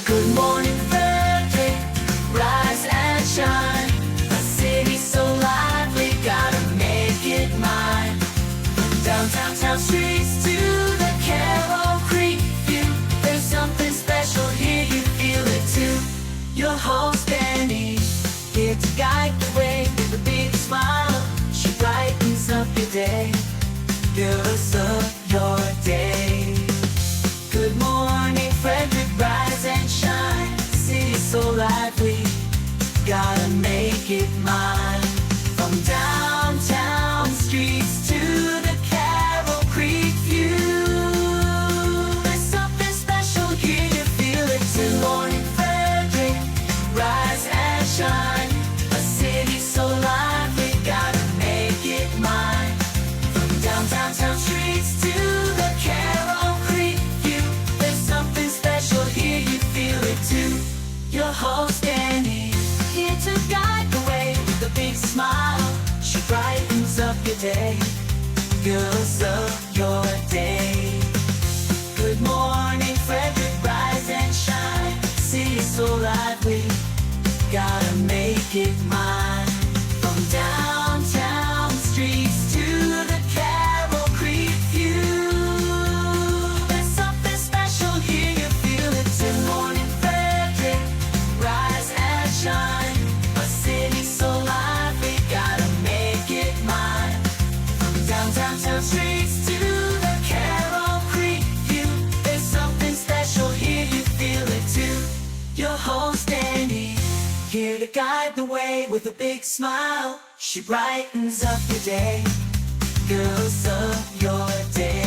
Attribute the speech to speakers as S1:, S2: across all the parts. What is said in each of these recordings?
S1: Good morning, Frederick, rise and shine. A city so lively, gotta make it mine. From downtown town streets to the Carroll Creek view, there's something special here, you feel it too. Your host Danny, here to guide the way with a big smile. She brightens up your day, fills up your day. Good morning, Frederick, rise and shine. City's so lively, gotta make it mine. From downtown streets to the Carroll Creek view, there's something special here, you feel it too. Good morning, Frederick, rise and shine. A city so lively, gotta make it mine. From downtown streets to the Carroll Creek view, there's something special here, you feel it too. Your host Annie, here to guide the way with a big smile. She brightens up your day, fills up your day. Good morning, Frederick, rise and shine. City's so lively, gotta make it mine. From downtown streets to the Carroll Creek view, there's something special here, you feel it too. Good morning, Frederick, rise and shine. A city so lively, gotta make it mine. From downtown streets to the Carroll Creek view, there's something special here, you feel it too. Your host Annie, here to guide the way with a big smile. She brightens up your day, fills up your day.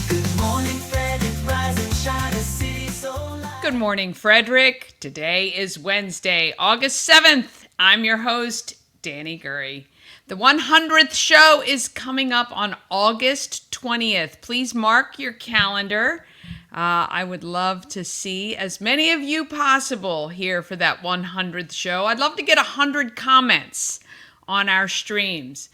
S1: Good morning, Frederick, rise and shine. A city so lively.
S2: Good morning, Frederick. Today is Wednesday, August 7th. I'm your host, Danny Gurry. The 100th show is coming up on August 20th. Please mark your calendar. I would love to see as many of you possible here for that 100th show. I'd love to get 100 comments on our streams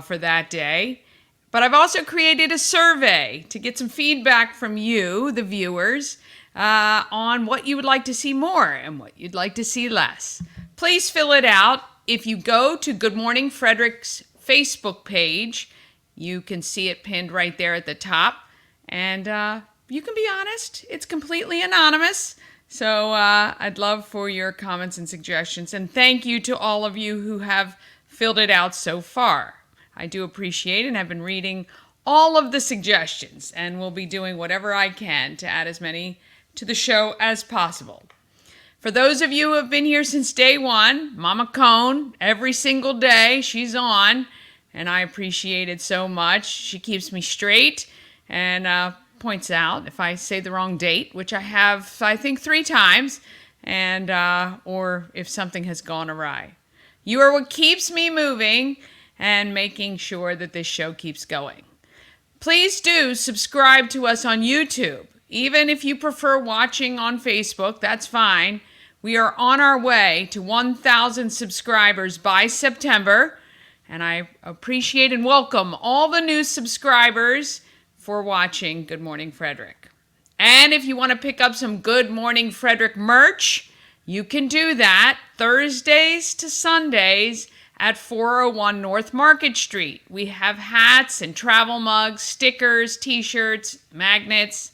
S2: for that day. But I've also created a survey to get some feedback from you, the viewers, on what you would like to see more and what you'd like to see less. Please fill it out. If you go to Good Morning Frederick's Facebook page, you can see it pinned right there at the top. And you can be honest. It's completely anonymous. So I'd love for your comments and suggestions. And thank you to all of you who have filled it out so far. I do appreciate it, and I've been reading all of the suggestions and will be doing whatever I can to add as many to the show as possible. For those of you who have been here since day one, Mama Cone, every single day she's on, and I appreciate it so much. She keeps me straight and points out if I say the wrong date, which I have, I think, 3 times, and or if something has gone awry. You are what keeps me moving and making sure that this show keeps going. Please do subscribe to us on YouTube. Even if you prefer watching on Facebook, that's fine. We are on our way to 1,000 subscribers by September, and I appreciate and welcome all the new subscribers for watching Good Morning Frederick. And if you want to pick up some Good Morning Frederick merch, you can do that Thursdays to Sundays at 401 North Market Street. We have hats and travel mugs, stickers, t-shirts, magnets.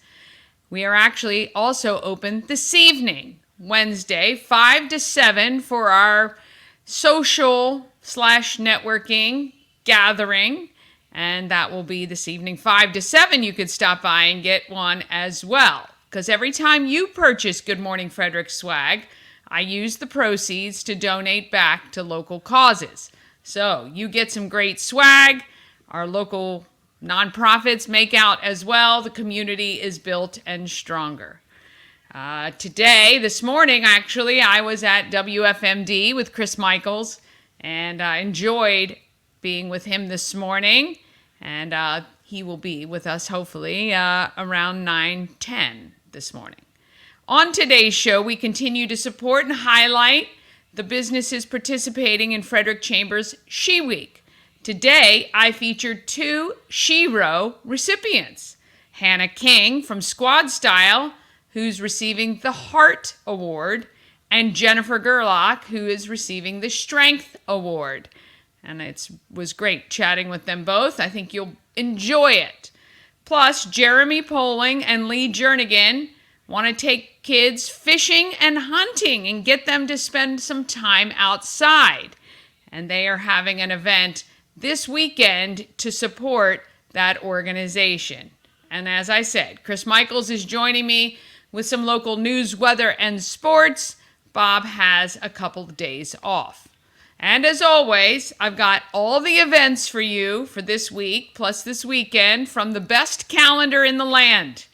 S2: We are actually also open this evening, Wednesday, 5 to 7 for our social/networking gathering. And that will be this evening, 5 to 7. You could stop by and get one as well. Because every time you purchase Good Morning Frederick swag, I use the proceeds to donate back to local causes. So you get some great swag. Our local nonprofits make out as well. The community is built and stronger. This morning, actually, I was at WFMD with Chris Michaels, and I enjoyed being with him this morning. And he will be with us, hopefully, around 9:10 this morning. On today's show, we continue to support and highlight the businesses participating in Frederick Chambers She Week. Today, I featured 2 SHERO recipients. Hannah King from Squadstyle, who's receiving the Heart Award, and Jennifer Gerlock, who is receiving the Strength Award. And it was great chatting with them both. I think you'll enjoy it. Plus, Jeremy Poling and Lee Jernigan want to take kids fishing and hunting and get them to spend some time outside. And they are having an event this weekend to support that organization. And as I said, Chris Michaels is joining me with some local news, weather, and sports. Bob has a couple of days off. And as always, I've got all the events for you for this week, plus this weekend, from the best calendar in the land.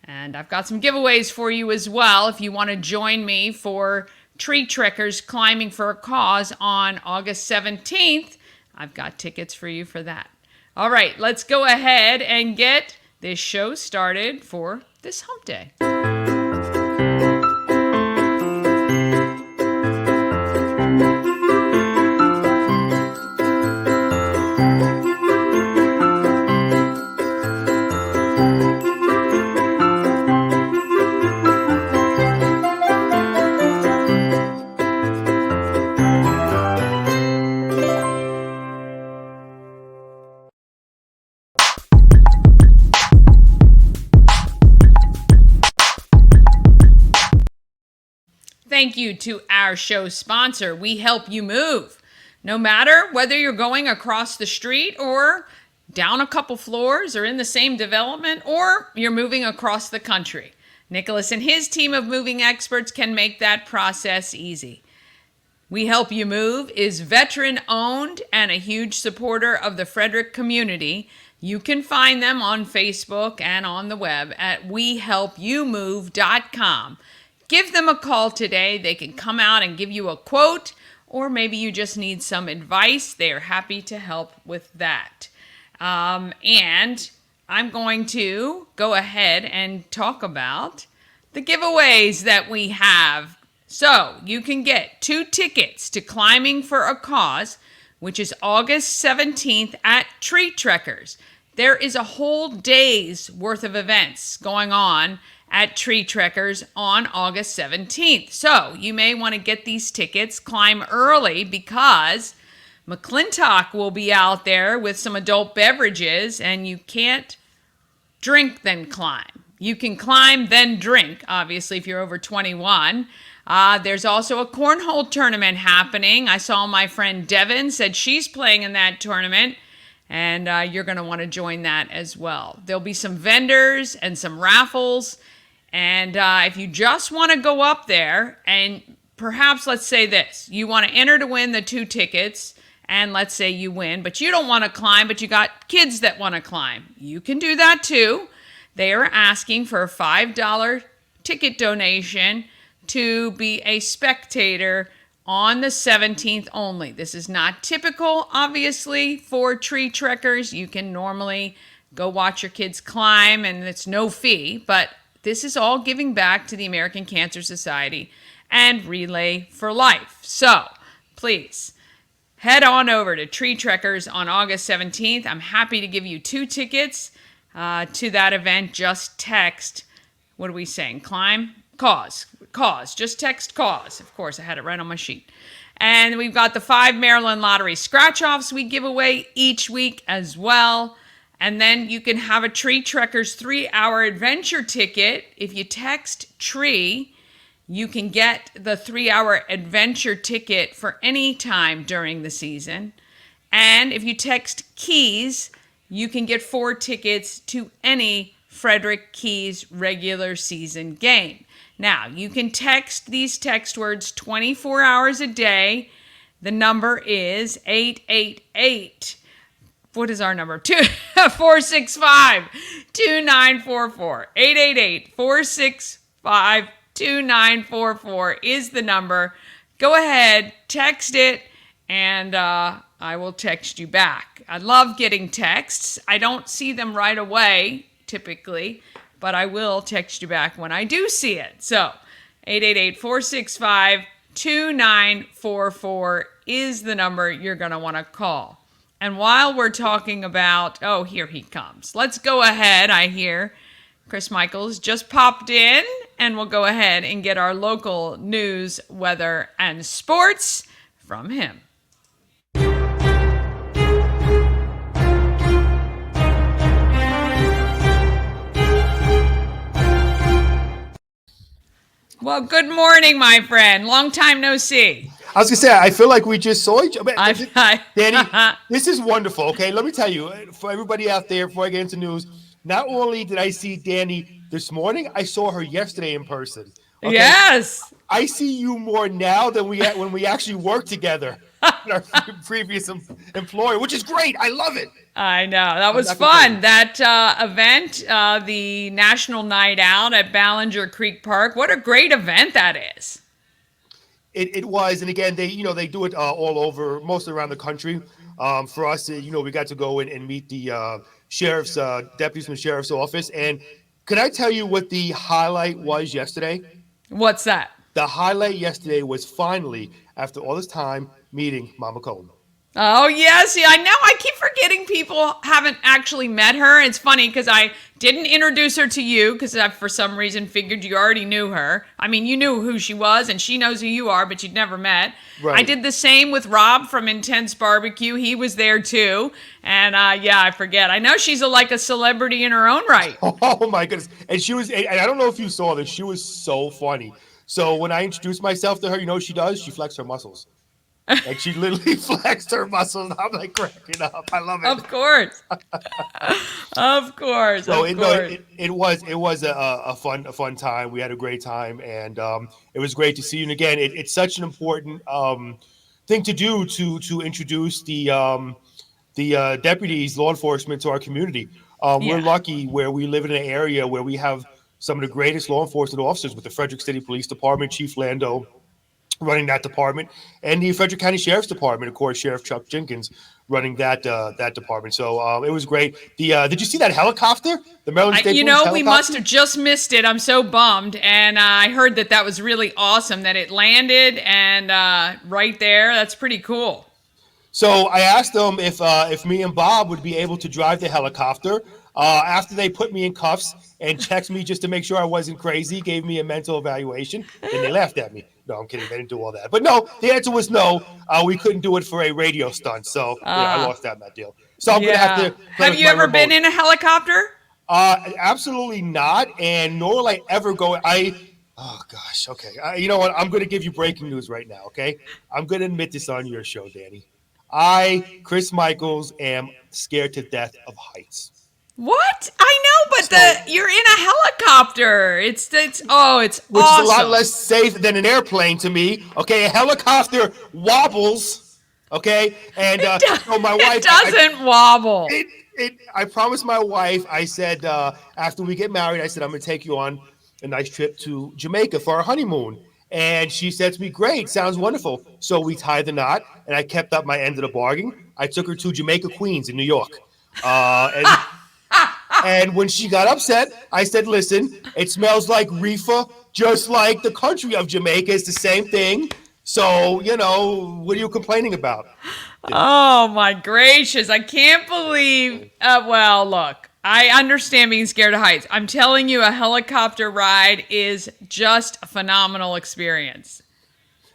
S2: And I've got some giveaways for you as well if you want to join me for Tree Trekkers Climbing for a Cause on August 17th. I've got tickets for you for that. All right, let's go ahead and get this show started for this hump day. Thank you to our show sponsor, We Help You Move. No matter whether you're going across the street or down a couple floors or in the same development, or you're moving across the country, Nicholas and his team of moving experts can make that process easy. We Help You Move is veteran-owned and a huge supporter of the Frederick community. You can find them on Facebook and on the web at wehelpyoumove.com. Give them a call today. They can come out and give you a quote, or maybe you just need some advice. They are happy to help with that. And I'm going to go ahead and talk about the giveaways that we have. So you can get 2 tickets to Climbing for a Cause, which is August 17th at Tree Trekkers. There is a whole day's worth of events going on at Tree Trekkers on August 17th. So you may want to get these tickets, climb early, because McClintock will be out there with some adult beverages, and you can't drink then climb. You can climb then drink, obviously, if you're over 21. There's also a cornhole tournament happening. I saw my friend Devin said she's playing in that tournament, and you're going to want to join that as well. There'll be some vendors and some raffles. And if you just want to go up there and perhaps, let's say this, you want to enter to win the 2 tickets, and let's say you win, but you don't want to climb, but you got kids that want to climb. You can do that too. They are asking for a $5 ticket donation to be a spectator on the 17th only. This is not typical, obviously, for Tree Trekkers. You can normally go watch your kids climb, and it's no fee, but this is all giving back to the American Cancer Society and Relay for Life. So please head on over to Tree Trekkers on August 17th. I'm happy to give you 2 tickets to that event. Just text, what are we saying? Climb? Cause. Just text cause. Of course, I had it right on my sheet. And we've got the 5 Maryland Lottery scratch-offs we give away each week as well. And then you can have a Tree Trekkers 3-hour adventure ticket. If you text TREE, you can get the 3-hour adventure ticket for any time during the season. And if you text KEYS, you can get 4 tickets to any Frederick Keys regular season game. Now, you can text these text words 24 hours a day. The number is 888. What is our number? 465-2944. 888-465-2944 is the number. Go ahead, text it, and I will text you back. I love getting texts. I don't see them right away, typically, but I will text you back when I do see it. So, 888-465-2944 is the number you're going to want to call. And while we're talking about, here he comes. Let's go ahead. I hear Chris Michaels just popped in, and we'll go ahead and get our local news, weather, and sports from him. Well, good morning, my friend. Long time no see.
S3: I was going to say, I feel like we just saw each other.
S2: I
S3: Danny, this is wonderful, okay? Let me tell you, for everybody out there, before I get into news, not only did I see Danny this morning, I saw her yesterday in person. Okay?
S2: Yes.
S3: I see you more now than we had when we actually worked together in our previous employer, which is great. I love it.
S2: I know. That was fun. That event, the National Night Out at Ballinger Creek Park. What a great event that is.
S3: It was, and again, they do it all over, mostly around the country. For us, we got to go in and meet the sheriff's deputies from the sheriff's office. And can I tell you what the highlight was yesterday?
S2: What's that?
S3: The highlight yesterday was finally, after all this time, meeting Mama Cohen.
S2: Oh, yes. Yeah, I know. I keep forgetting people haven't actually met her. It's funny because I didn't introduce her to you because I, for some reason, figured you already knew her. I mean, you knew who she was and she knows who you are, but you'd never met.
S3: Right.
S2: I did the same with Rob from Intense Barbecue. He was there, too. And, I forget. I know she's like a celebrity in her own right.
S3: Oh, my goodness. And she was, and I don't know if you saw this, she was so funny. So when I introduced myself to her, you know what she does? She flexed her muscles. Like she literally flexed her muscles. I'm like cracking up. I love it.
S2: Of course. Of course.
S3: So
S2: of course.
S3: it was a fun time. We had a great time, and it was great to see you. And again, it's such an important thing to do to introduce the deputies, law enforcement to our community. We're lucky where we live in an area where we have some of the greatest law enforcement officers with the Frederick City Police Department, Chief Lando running that department, and the Frederick County Sheriff's Department, of course, Sheriff Chuck Jenkins running that department. So it was great. Did you see that helicopter? The Maryland State Police helicopter?
S2: We must have just missed it. I'm so bummed, and I heard that was really awesome that it landed and right there. That's pretty cool.
S3: So I asked them if me and Bob would be able to drive the helicopter. After they put me in cuffs and checked me just to make sure I wasn't crazy, gave me a mental evaluation, and they laughed at me. No, I'm kidding. They didn't do all that. But no, the answer was no. We couldn't do it for a radio stunt. So I lost out on that deal. So I'm going to have to.
S2: Have you ever been in a helicopter?
S3: Absolutely not. And nor will I ever go. Oh, gosh. Okay. You know what? I'm going to give you breaking news right now. Okay. I'm going to admit this on your show, Danny. Chris Michaels, am scared to death of heights.
S2: What? I know, but you're in a helicopter. It's awesome.
S3: Which is a lot less safe than an airplane to me. Okay, a helicopter wobbles. Okay, and so my wife
S2: doesn't wobble.
S3: I promised my wife. I said after we get married, I said I'm going to take you on a nice trip to Jamaica for our honeymoon. And she said to me, "Great, sounds wonderful." So we tied the knot, and I kept up my end of the bargain. I took her to Jamaica Queens in New York, and when she got upset, I said, "Listen, it smells like reefer, just like the country of Jamaica. It's the same thing. So, what are you complaining about?"
S2: Oh, my gracious. I can't believe. Well, look, I understand being scared of heights. I'm telling you, a helicopter ride is just a phenomenal experience.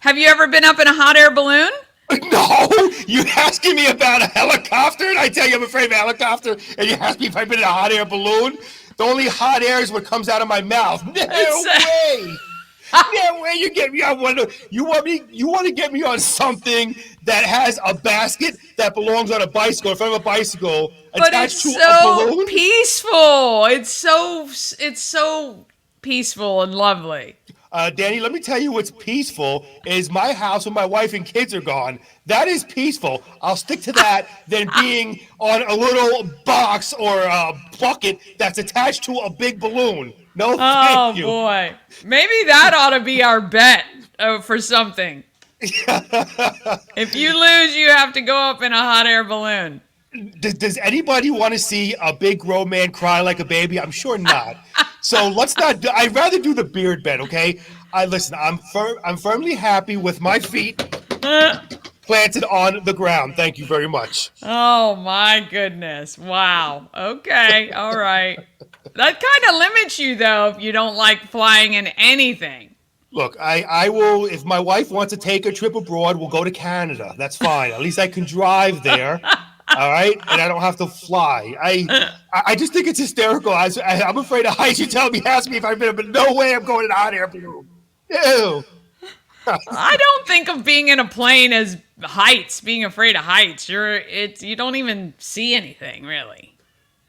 S2: Have you ever been up in a hot air balloon?
S3: No, you asking me about a helicopter, and I tell you I'm afraid of a helicopter, and you ask me if I've been in a hot air balloon. The only hot air is what comes out of my mouth. No way. No way you get me on one. You want to get me on something that has a basket that belongs on a bicycle in front of a bicycle attached to a balloon?
S2: Peaceful. It's so peaceful and lovely.
S3: Danny, let me tell you what's peaceful is my house when my wife and kids are gone. That is peaceful. I'll stick to that than being on a little box or a bucket that's attached to a big balloon. No, thank you.
S2: Oh, boy. Maybe that ought to be our bet for something. If you lose, you have to go up in a hot air balloon.
S3: Does anybody want to see a big grown man cry like a baby? I'm sure not. So let's not. I'd rather do the beard bet. Okay. Listen. I'm firmly happy with my feet planted on the ground. Thank you very much.
S2: Oh my goodness! Wow. Okay. All right. That kind of limits you, though, if you don't like flying in anything.
S3: Look, I will, if my wife wants to take a trip abroad, we'll go to Canada. That's fine. At least I can drive there. All right. And I don't have to fly. I just think it's hysterical. I'm afraid of heights. You tell me, ask me if I've been, but no way I'm going in a hot air balloon. Ew.
S2: I don't think of being in a plane as heights, being afraid of heights. You don't even see anything, really.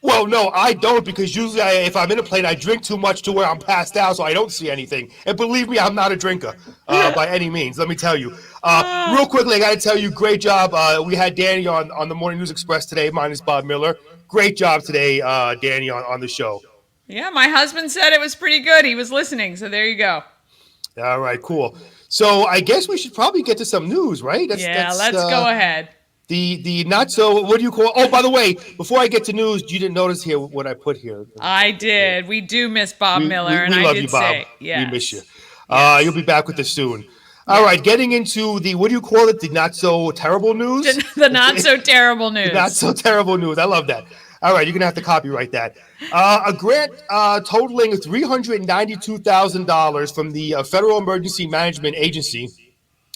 S3: Well, no, I don't, because usually if I'm in a plane, I drink too much to where I'm passed out, so I don't see anything. And believe me, I'm not a drinker by any means. Let me tell you. Real quickly, I got to tell you, great job. We had Danny on the Morning News Express today, minus Bob Miller. Great job today, Danny, on the show.
S2: Yeah, my husband said it was pretty good. He was listening, so there you go.
S3: All right, cool. So I guess we should probably get to some news, right?
S2: Let's go ahead.
S3: The not so, what do you call, oh, by the way, before I get to news, you didn't notice here what I put here.
S2: I did. We do miss Bob Miller, and I
S3: love
S2: did
S3: you, Bob.
S2: say, yes.
S3: We miss you. You'll be back with us soon. All right, getting into the, what do you call it, the not so terrible news?
S2: The not so terrible news.
S3: The not so terrible news. I love that. All right, you're going to have to copyright that. A grant totaling $392,000 from the Federal Emergency Management Agency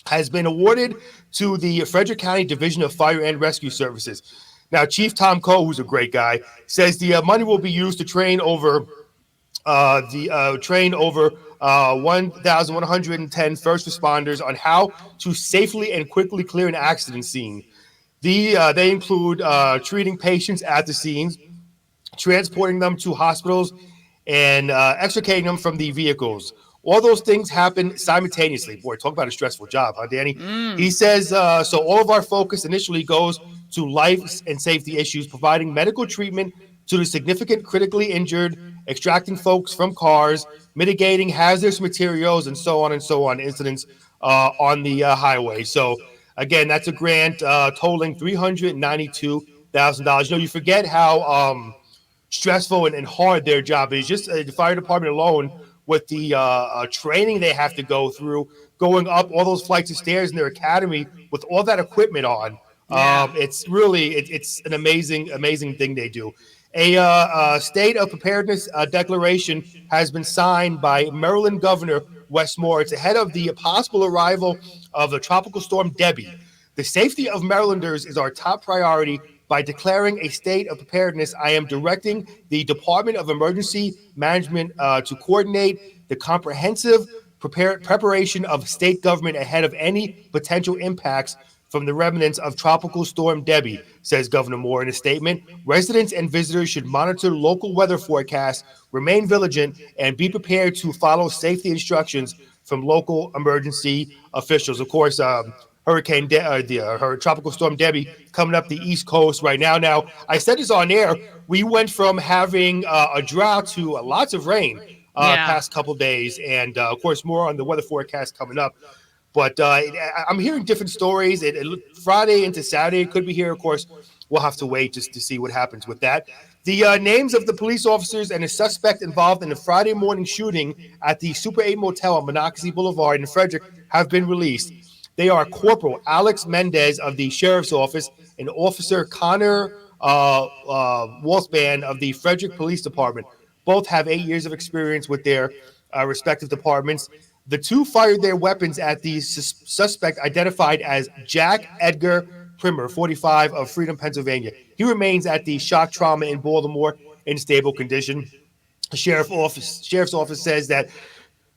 S3: has been awarded to the Frederick County Division of Fire and Rescue Services. Now, Chief Tom Coe, who's a great guy, says the money will be used to train over 1,110 first responders on how to safely and quickly clear an accident scene. They include treating patients at the scenes, transporting them to hospitals, and extricating them from the vehicles. All those things happen simultaneously. Boy, talk about a stressful job, huh, Danny? He says, so all of our focus initially goes to life and safety issues, providing medical treatment to the significant critically injured, extracting folks from cars, mitigating hazardous materials, and so on incidents on the highway. So, again, that's a grant totaling $392,000. You forget how stressful and hard their job is. Just the fire department alone, with the training they have to go through, going up all those flights of stairs in their academy with all that equipment on.
S2: Yeah.
S3: It's really, it's an amazing thing they do. A state of preparedness declaration has been signed by Maryland Governor Wes Moore. It's ahead of the possible arrival of the tropical storm Debbie. The safety of Marylanders is our top priority. By declaring a state of preparedness, I am directing the Department of Emergency Management to coordinate the comprehensive preparation of state government ahead of any potential impacts from the remnants of Tropical Storm Debbie, says Governor Moore in a statement. Residents and visitors should monitor local weather forecasts, remain vigilant, and be prepared to follow safety instructions from local emergency officials. Of course, Tropical Storm Debbie coming up the East Coast right now. Now, I said this on air. We went from having a drought to lots of rain past couple days, and of course, more on the weather forecast coming up. But I'm hearing different stories. Friday into Saturday, it could be here. Of course, we'll have to wait just to see what happens with that. The names of the police officers and the suspect involved in the Friday morning shooting at the Super 8 Motel on Monocacy Boulevard in Frederick have been released. They are Corporal Alex Mendez of the Sheriff's Office and Officer Connor Wolfsband of the Frederick Police Department. Both have 8 years of experience with their respective departments. The two fired their weapons at the suspect identified as Jack Edgar Primer, 45, of Freedom, Pennsylvania. He remains at the shock trauma in Baltimore in stable condition. The Sheriff's Office says that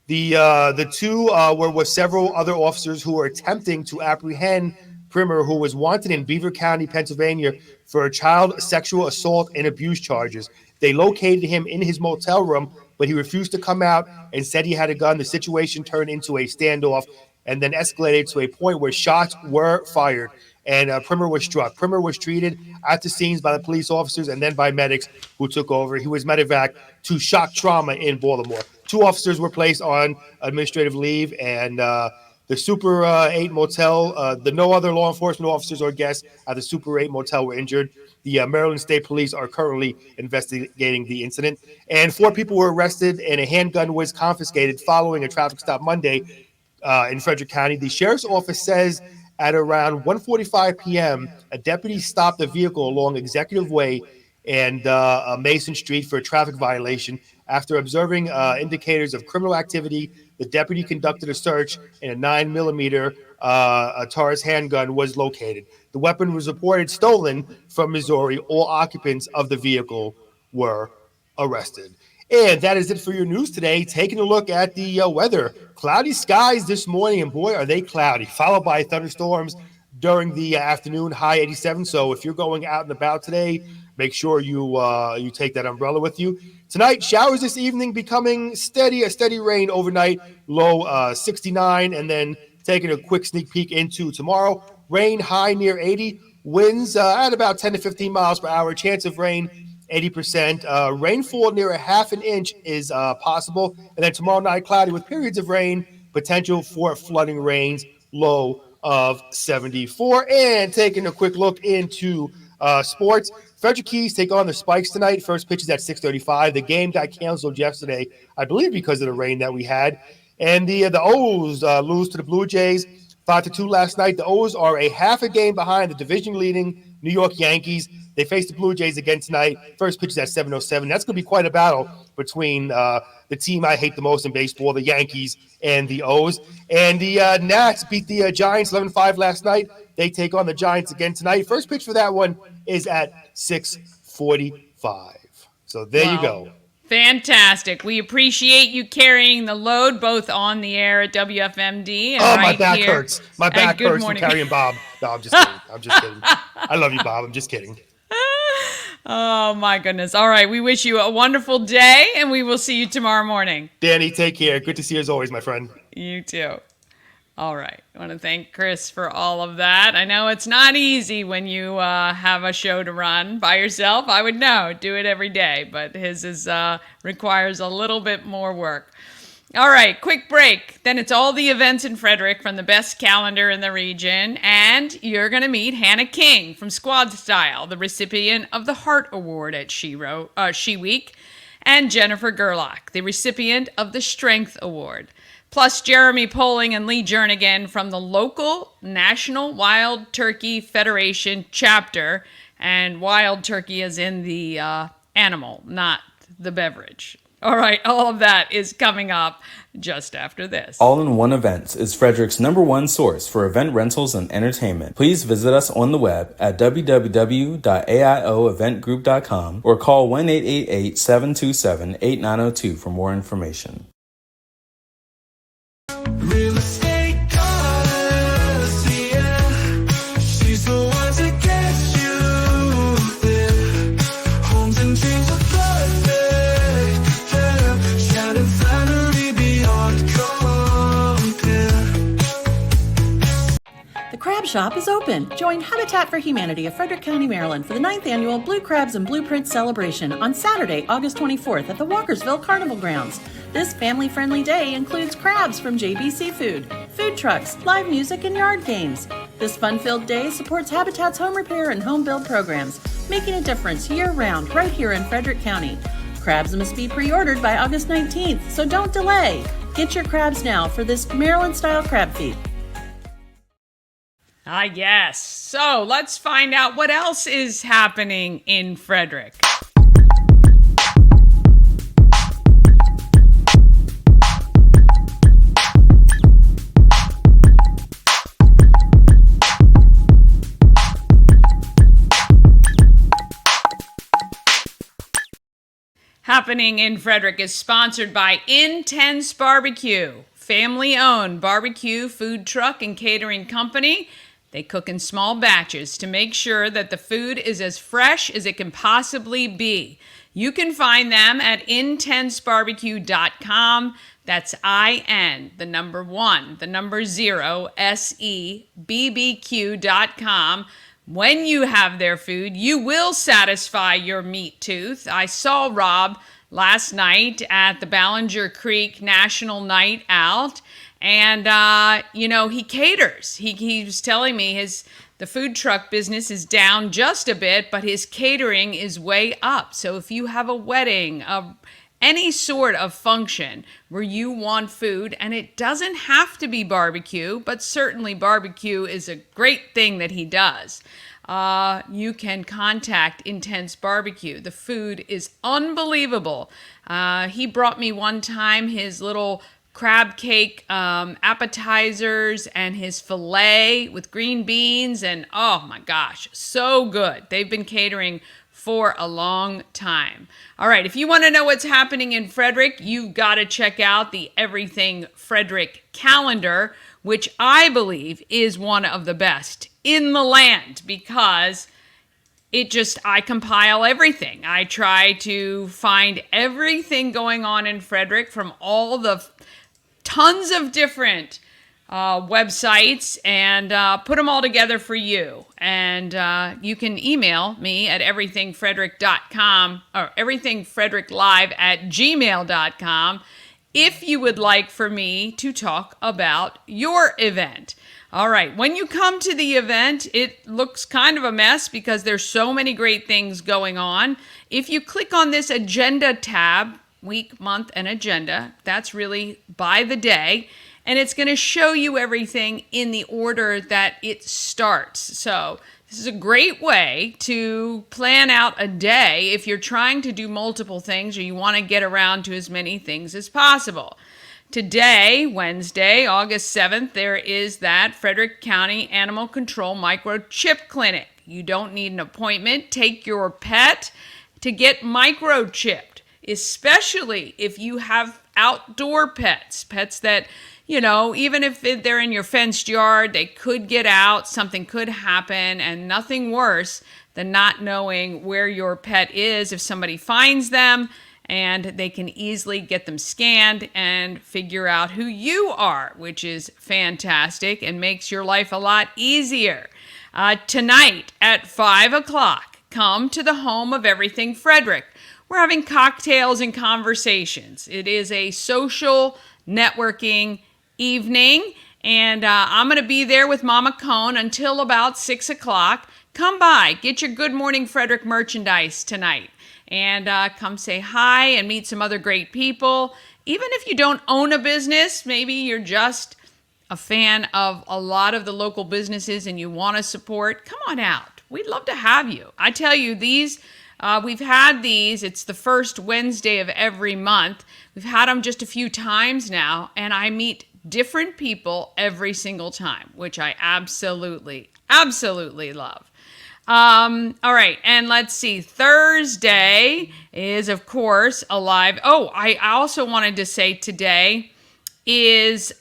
S3: the two were with several other officers who were attempting to apprehend Primer, who was wanted in Beaver County, Pennsylvania, for child sexual assault and abuse charges. They located him in his motel room, but he refused to come out and said he had a gun. The situation turned into a standoff and then escalated to a point where shots were fired, and Primer was struck. Primer was treated at the scenes by the police officers and then by medics who took over. He was medevaced to shock trauma in Baltimore. 2 officers were placed on administrative leave, and the Super 8 Motel, no other law enforcement officers or guests at the Super 8 Motel were injured. The Maryland State Police are currently investigating the incident. And 4 people were arrested, and a handgun was confiscated following a traffic stop Monday in Frederick County. The Sheriff's Office says at around 1:45 p.m., a deputy stopped the vehicle along Executive Way and Mason Street for a traffic violation. After observing indicators of criminal activity, the deputy conducted a search, and a 9mm a Taurus handgun was located. The weapon was reported stolen from Missouri. All occupants of the vehicle were arrested. And that is it for your news today. Taking a look at the weather. Cloudy skies this morning, and boy, are they cloudy, followed by thunderstorms during the afternoon, high 87. So if you're going out and about today, make sure you take that umbrella with you. Tonight, showers this evening, becoming steady, a steady rain overnight, low 69, and then taking a quick sneak peek into tomorrow. Rain high near 80, winds at about 10 to 15 miles per hour, chance of rain 80%. Rainfall near a half an inch is possible. And then tomorrow night, cloudy with periods of rain, potential for flooding rains, low of 74. And taking a quick look into sports. Frederick Keys take on the Spikes tonight. First pitch is at 6:35. The game got canceled yesterday, I believe because of the rain that we had. And the O's lose to the Blue Jays 5-2 last night. The O's are a half a game behind the division-leading New York Yankees. They face the Blue Jays again tonight. First pitch is at 7:07. That's going to be quite a battle between the team I hate the most in baseball, the Yankees, and the O's. And the Nats beat the Giants 11-5 last night. They take on the Giants again tonight. First pitch for that one is at 6:45. So there you go.
S2: Fantastic. We appreciate you carrying the load both on the air at WFMD and
S3: my back
S2: here
S3: hurts. My back hurts from carrying Bob. No, I'm just kidding. I'm just kidding. I love you, Bob. I'm just kidding.
S2: Oh, my goodness. All right. We wish you a wonderful day, and we will see you tomorrow morning.
S3: Danny, take care. Good to see you as always, my friend.
S2: You too. All right. I want to thank Chris for all of that. I know it's not easy when you have a show to run by yourself. I would know. Do it every day. But his requires a little bit more work. All right. Quick break. Then it's all the events in Frederick from the best calendar in the region. And you're going to meet Hannah King from Squadstyle, the recipient of the Heart Award at SHERO, She Week, and Jennifer Gerlock, the recipient of the Strength Award. Plus Jeremy Poling and Lee Jernigan from the local National Wild Turkey Federation chapter. And wild turkey is in the animal, not the beverage. All right, all of that is coming up just after this.
S4: All-in-One Events is Frederick's #1 source for event rentals and entertainment. Please visit us on the web at www.aioeventgroup.com or call 1-888-727-8902 for more information.
S1: Real estate goddess, yeah. She's the one to get you there. Homes and dreams are perfect, yeah. Shining flattery beyond compare.
S5: The Crab Shop is open. Join Habitat for Humanity of Frederick County, Maryland for the 9th annual Blue Crabs and Blueprints celebration on Saturday, August 24th at the Walkersville Carnival Grounds. This family-friendly day includes crabs from JB Seafood, food trucks, live music, and yard games. This fun-filled day supports Habitat's home repair and home build programs, making a difference year-round right here in Frederick County. Crabs must be pre-ordered by August 19th, so don't delay. Get your crabs now for this Maryland-style crab feast.
S2: Ah, yes. So let's find out what else is happening in Frederick. Happening in Frederick is sponsored by Intense Barbecue, family-owned barbecue, food truck, and catering company. They cook in small batches to make sure that the food is as fresh as it can possibly be. You can find them at intensebarbecue.com. That's IN, the number 1, the number 0, SEBBQ.com. When you have their food, you will satisfy your meat tooth. I saw Rob last night at the Ballinger Creek National Night Out, and he caters. He was telling me the food truck business is down just a bit, but his catering is way up. So if you have a wedding, any sort of function where you want food, and it doesn't have to be barbecue, but certainly barbecue is a great thing that he does. you can contact Intense Barbecue. The food is unbelievable. He brought me one time his little crab cake appetizers and his filet with green beans, and oh my gosh, so good. They've been catering for a long time. All right, if you want to know what's happening in Frederick, you've got to check out the Everything Frederick calendar, which I believe is one of the best in the land, because I compile everything. I try to find everything going on in Frederick from all the tons of different websites and put them all together for you. And you can email me at everythingfrederick.com or everythingfredericklive@gmail.com if you would like for me to talk about your event. All right, when you come to the event, it looks kind of a mess because there's so many great things going on. If you click on this agenda tab, week, month, and agenda, that's really by the day, and it's going to show you everything in the order that it starts. So this is a great way to plan out a day if you're trying to do multiple things or you want to get around to as many things as possible. Today, Wednesday, August 7th, there is that Frederick County Animal Control Microchip Clinic. You don't need an appointment. Take your pet to get microchipped, especially if you have outdoor pets that, even if they're in your fenced yard, they could get out, something could happen, and nothing worse than not knowing where your pet is if somebody finds them, and they can easily get them scanned and figure out who you are, which is fantastic and makes your life a lot easier. Tonight at 5 o'clock, come to the home of Everything Frederick. We're having cocktails and conversations. It is a social networking evening, and I'm going to be there with Mama Cone until about 6 o'clock. Come by, get your Good Morning Frederick merchandise tonight, and come say hi and meet some other great people. Even if you don't own a business, maybe you're just a fan of a lot of the local businesses and you want to support, come on out. We'd love to have you. I tell you, we've had these. It's the first Wednesday of every month. We've had them just a few times now, and I meet different people every single time, which I absolutely love. All right, and let's see. Thursday is, of course, a live. Oh, I also wanted to say today is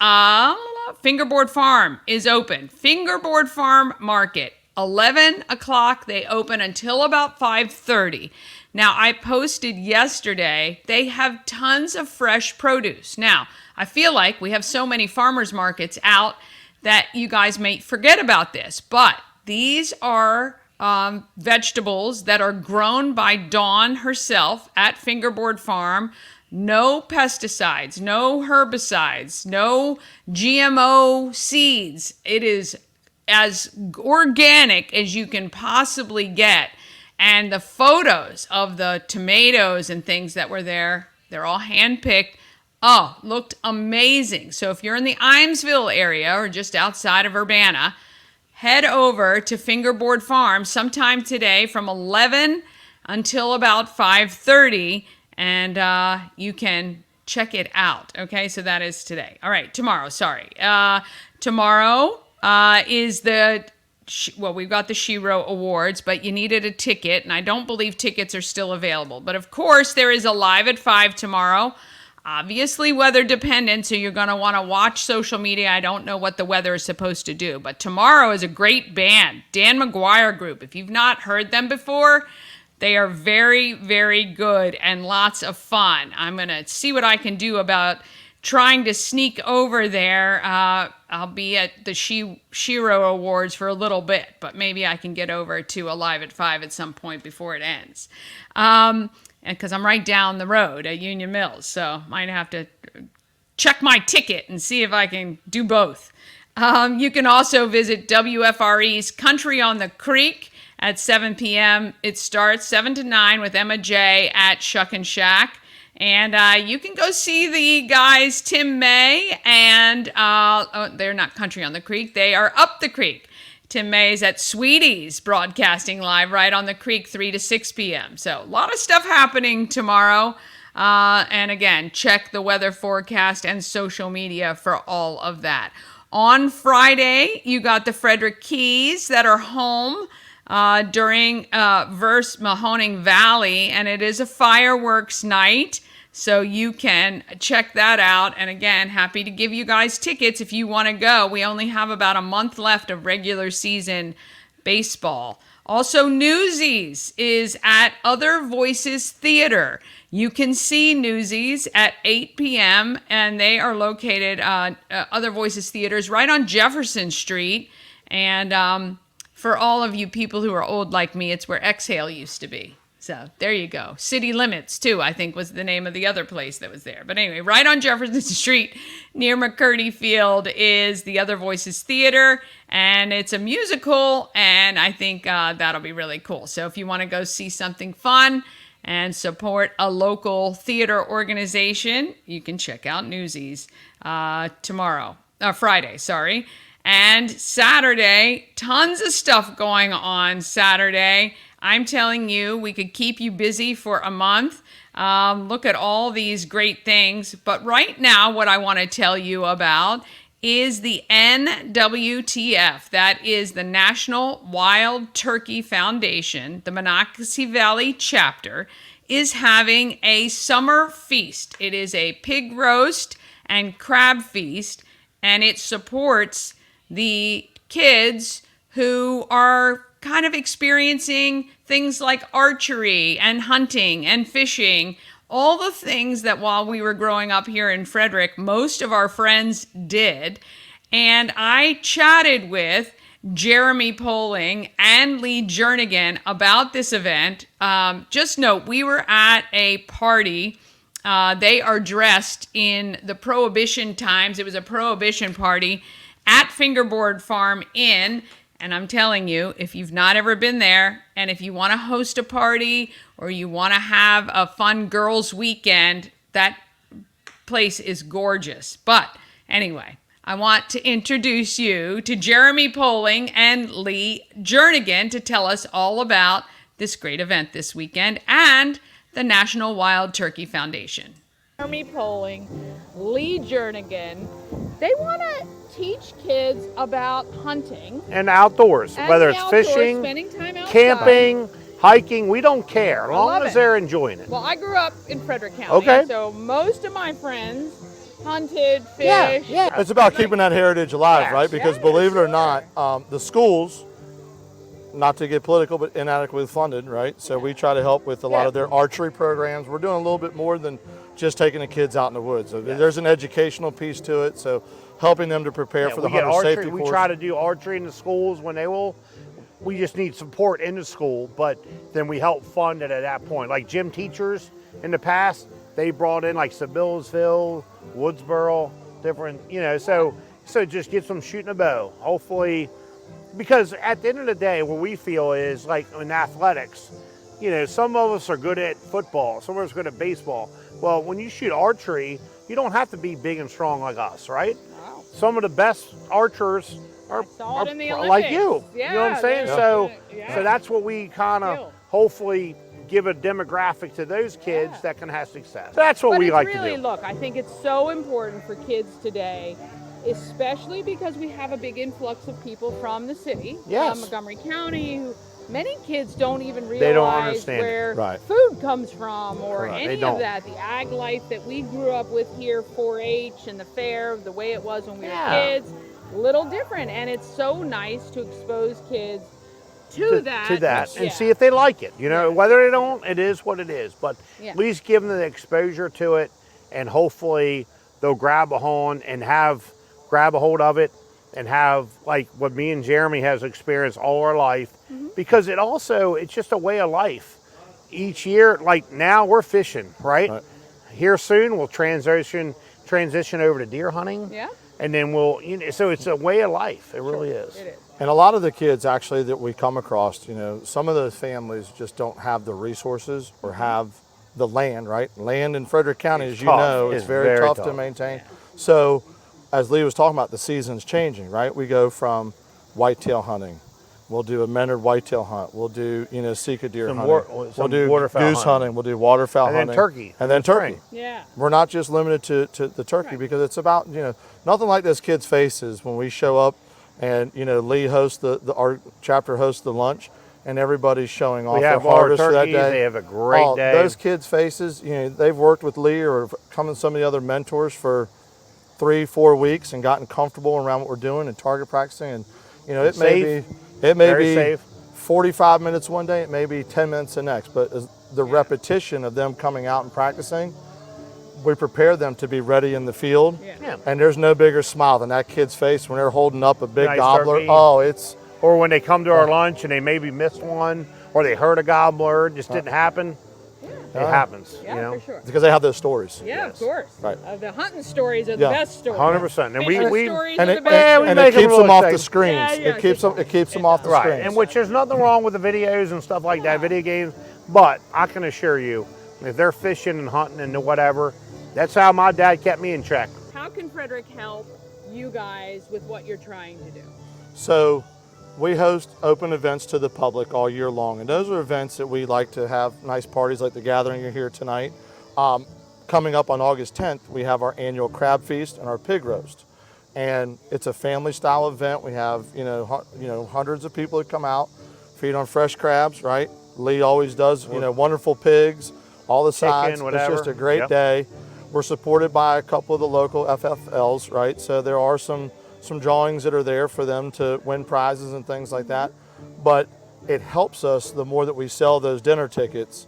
S2: Fingerboard Farm is open. Fingerboard Farm Market, 11 o'clock. They open until about 5:30. Now, I posted yesterday, they have tons of fresh produce. Now, I feel like we have so many farmers markets out that you guys may forget about this, but these are vegetables that are grown by Dawn herself at Fingerboard Farm. No pesticides, no herbicides, no GMO seeds. It is as organic as you can possibly get. And the photos of the tomatoes and things that were there, they're all hand-picked. Oh, looked amazing. So if you're in the Imesville area or just outside of Urbana, head over to Fingerboard Farm sometime today from 11 until about 5:30, and you can check it out. Okay, so that is today. All right, tomorrow, tomorrow is we've got the SHERO Awards, but you needed a ticket, and I don't believe tickets are still available. But of course, there is a Live at 5 tomorrow. Obviously weather dependent, so you're going to want to watch social media. I don't know what the weather is supposed to do, but tomorrow is a great band, Dan McGuire Group. If you've not heard them before, they are very, very good and lots of fun. I'm going to see what I can do about trying to sneak over there. I'll be at the SHERO Awards for a little bit, but maybe I can get over to a Live at 5 at some point before it ends. And because I'm right down the road at Union Mills, so might have to check my ticket and see if I can do both. You can also visit WFRE's Country on the Creek at 7 p.m. It starts 7 to 9 with Emma J. at Shuck and Shack. And you can go see the guys, Tim May, and they're not Country on the Creek. They are Up the Creek. Tim Mays at Sweeties, broadcasting live right on the creek, 3 to 6 p.m. So a lot of stuff happening tomorrow. And again, check the weather forecast and social media for all of that. On Friday, you got the Frederick Keys that are home during Verse Mahoning Valley, and it is a fireworks night. So you can check that out. And again, happy to give you guys tickets if you want to go. We only have about a month left of regular season baseball. Also, Newsies is at Other Voices Theater. You can see Newsies at 8 p.m. and they are located Other Voices Theaters right on Jefferson Street. And for all of you people who are old like me, it's where Exhale used to be. So there you go. City Limits, too, I think was the name of the other place that was there. But anyway, right on Jefferson Street near McCurdy Field is the Other Voices Theater. And it's a musical, and I think that'll be really cool. So if you want to go see something fun and support a local theater organization, you can check out Newsies Friday, sorry. And Saturday, tons of stuff going on Saturday. I'm telling you, we could keep you busy for a month. Look at all these great things. But right now, what I want to tell you about is the NWTF. That is the National Wild Turkey Foundation. The Monocacy Valley chapter is having a summer feast. It is a pig roast and crab feast, and it supports the kids who are kind of experiencing things like archery and hunting and fishing, all the things that while we were growing up here in Frederick, most of our friends did. And I chatted with Jeremy Poling and Lee Jernigan about this event. Just note, we were at a party. They are dressed in the Prohibition times. It was a Prohibition party at Fingerboard Farm Inn. And I'm telling you, if you've not ever been there, and if you want to host a party or you want to have a fun girls' weekend, that place is gorgeous. But anyway, I want to introduce you to Jeremy Poling and Lee Jernigan to tell us all about this great event this weekend and the National Wild Turkey Foundation.
S6: Jeremy Poling, Lee Jernigan, they want to teach kids about hunting
S7: and outdoors,
S6: and
S7: whether
S6: the
S7: it's
S6: outdoors,
S7: fishing,
S6: spending time outside.
S7: camping, hiking, we don't care, as long
S6: love
S7: as
S6: it.
S7: they're enjoying it.
S6: Well, I grew up in Frederick County,
S7: Okay.
S6: so most of my friends hunted,
S7: Yeah,
S6: fished.
S7: yeah.
S8: It's about keeping that heritage alive,
S7: Yes.
S8: right? Because
S6: Yeah,
S8: believe it or
S6: sure.
S8: not, the schools, not to get political, but inadequately funded, right? So we try to help with a lot of their archery programs. We're doing a little bit more than just taking the kids out in the woods. So there's an educational piece to it. So helping them to prepare for the
S7: we get
S8: hunter
S7: archery.
S8: safety
S7: We
S8: course.
S7: try to do archery in the schools when they will. We just need support in the school, but then we help fund it at that point. Like gym teachers in the past, they brought in like Sebillsville, Woodsboro, different, so just get them shooting a bow. Hopefully, because at the end of the day, what we feel is like in athletics, some of us are good at football, some of us are good at baseball. Well, when you shoot archery, you don't have to be big and strong like us, right?
S6: Wow.
S7: Some of the best archers are
S6: saw it in the
S7: like you.
S6: Olympics.
S7: You know what I'm saying?
S6: Yeah,
S7: So,
S6: yeah.
S7: so that's what we kind of
S6: Skill.
S7: hopefully give a demographic to those kids that can have success. That's what
S6: But
S7: we
S6: it's
S7: like
S6: really,
S7: to do.
S6: look, I think it's so important for kids today, especially because we have a big influx of people from the city,
S7: Yes.
S6: from Montgomery County, who many kids don't even realize
S7: They don't understand it.
S6: where
S8: Right.
S6: food comes from or
S7: Correct. They
S6: any
S7: don't.
S6: of that. The ag life that we grew up with here, 4-H and the fair, the way it was when we were kids, a little different. And it's so nice to expose kids to that.
S7: And
S6: Yeah.
S7: see if they like it. Whether they don't, it is what it is. But
S6: Yeah.
S7: at least give them the exposure to it, and hopefully they'll grab a hold of it and have like what me and Jeremy has experienced all our life. Because it's just a way of life. Each year, like now we're fishing, right? Here soon we'll transition over to deer hunting.
S6: Yeah.
S7: And then so it's a way of life. It really is.
S6: It is.
S8: And a lot of the kids actually that we come across, some of those families just don't have the resources or have the land, right? Land in Frederick County,
S7: It's
S8: as you
S7: tough.
S8: know,
S7: It's
S8: it's very
S7: very
S8: tough to
S7: tough.
S8: maintain. So as Lee was talking about, the season's changing, right? We go from whitetail hunting We'll do a Menard whitetail hunt. We'll do, Sika deer
S7: Some
S8: hunting.
S7: some
S8: We'll do
S7: waterfowl
S8: goose hunting. We'll do waterfowl
S7: And then
S8: hunting.
S7: turkey.
S8: And then turkey.
S6: Yeah.
S8: We're not just limited to the turkey because it's about, nothing like those kids' faces when we show up and, Lee hosts our chapter hosts the lunch and everybody's showing off their
S7: have our
S8: harvest for that
S7: turkeys,
S8: day.
S7: they have a great day.
S8: Those kids' faces, they've worked with Lee or come in some of the other mentors for 3-4 weeks and gotten comfortable around what we're doing and target practicing. And, it may
S7: Very
S8: be
S7: safe.
S8: 45 minutes one day, it may be 10 minutes the next, but the repetition of them coming out and practicing, we prepare them to be ready in the field.
S7: Yeah.
S8: And there's no bigger smile than that kid's face when they're holding up a big
S7: Nice
S8: gobbler.
S7: turkey.
S8: Oh, it's
S7: Or when they come to our lunch and they maybe missed one, or they heard a gobbler, it just didn't happen. It happens,
S6: Yeah, for sure.
S8: because they have those stories.
S6: Yeah,
S7: Yes.
S6: of course.
S8: Right.
S6: The hunting stories are the
S8: Yeah.
S6: best stories.
S7: 100%. And
S6: Fishing
S7: we
S6: stories
S8: And
S6: are
S8: it,
S6: the best.
S7: we
S8: and
S7: make
S8: it
S7: 'em
S8: keeps them
S7: really
S8: off the
S7: safe.
S8: screens.
S6: Yeah, yeah,
S8: it keeps them off the
S7: Right,
S8: screens.
S7: and which there's nothing wrong with the videos and stuff like that, video games, but I can assure you, if they're fishing and hunting and whatever, that's how my dad kept me in check.
S6: How can Frederick help you guys with what you're trying to do?
S8: So we host open events to the public all year long, and those are events that we like to have nice parties like the gathering you're here tonight. Coming up on August 10th, we have our annual crab feast and our pig roast. And it's a family style event. We have, hundreds of people that come out, feed on fresh crabs, right? Lee always does, wonderful pigs, all the sides.
S7: whatever.
S8: It's just a great
S7: Yep.
S8: day. We're supported by a couple of the local FFLs, right? So there are some drawings that are there for them to win prizes and things like that. But it helps us the more that we sell those dinner tickets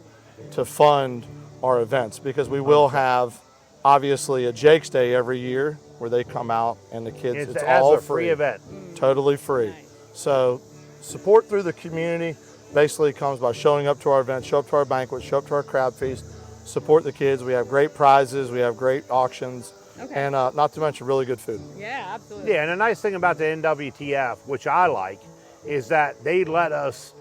S8: to fund our events, because we will have obviously a Jake's Day every year where they come out and the kids, it's
S7: as
S8: all
S7: a free event.
S8: totally free.
S6: Nice.
S8: So support through the community basically comes by showing up to our events, show up to our banquet, show up to our crab feast, support the kids. We have great prizes, we have great auctions,
S6: Okay.
S8: and not to mention really good food.
S6: Yeah, absolutely.
S7: Yeah, and the nice thing about the NWTF, which I like, is that they let us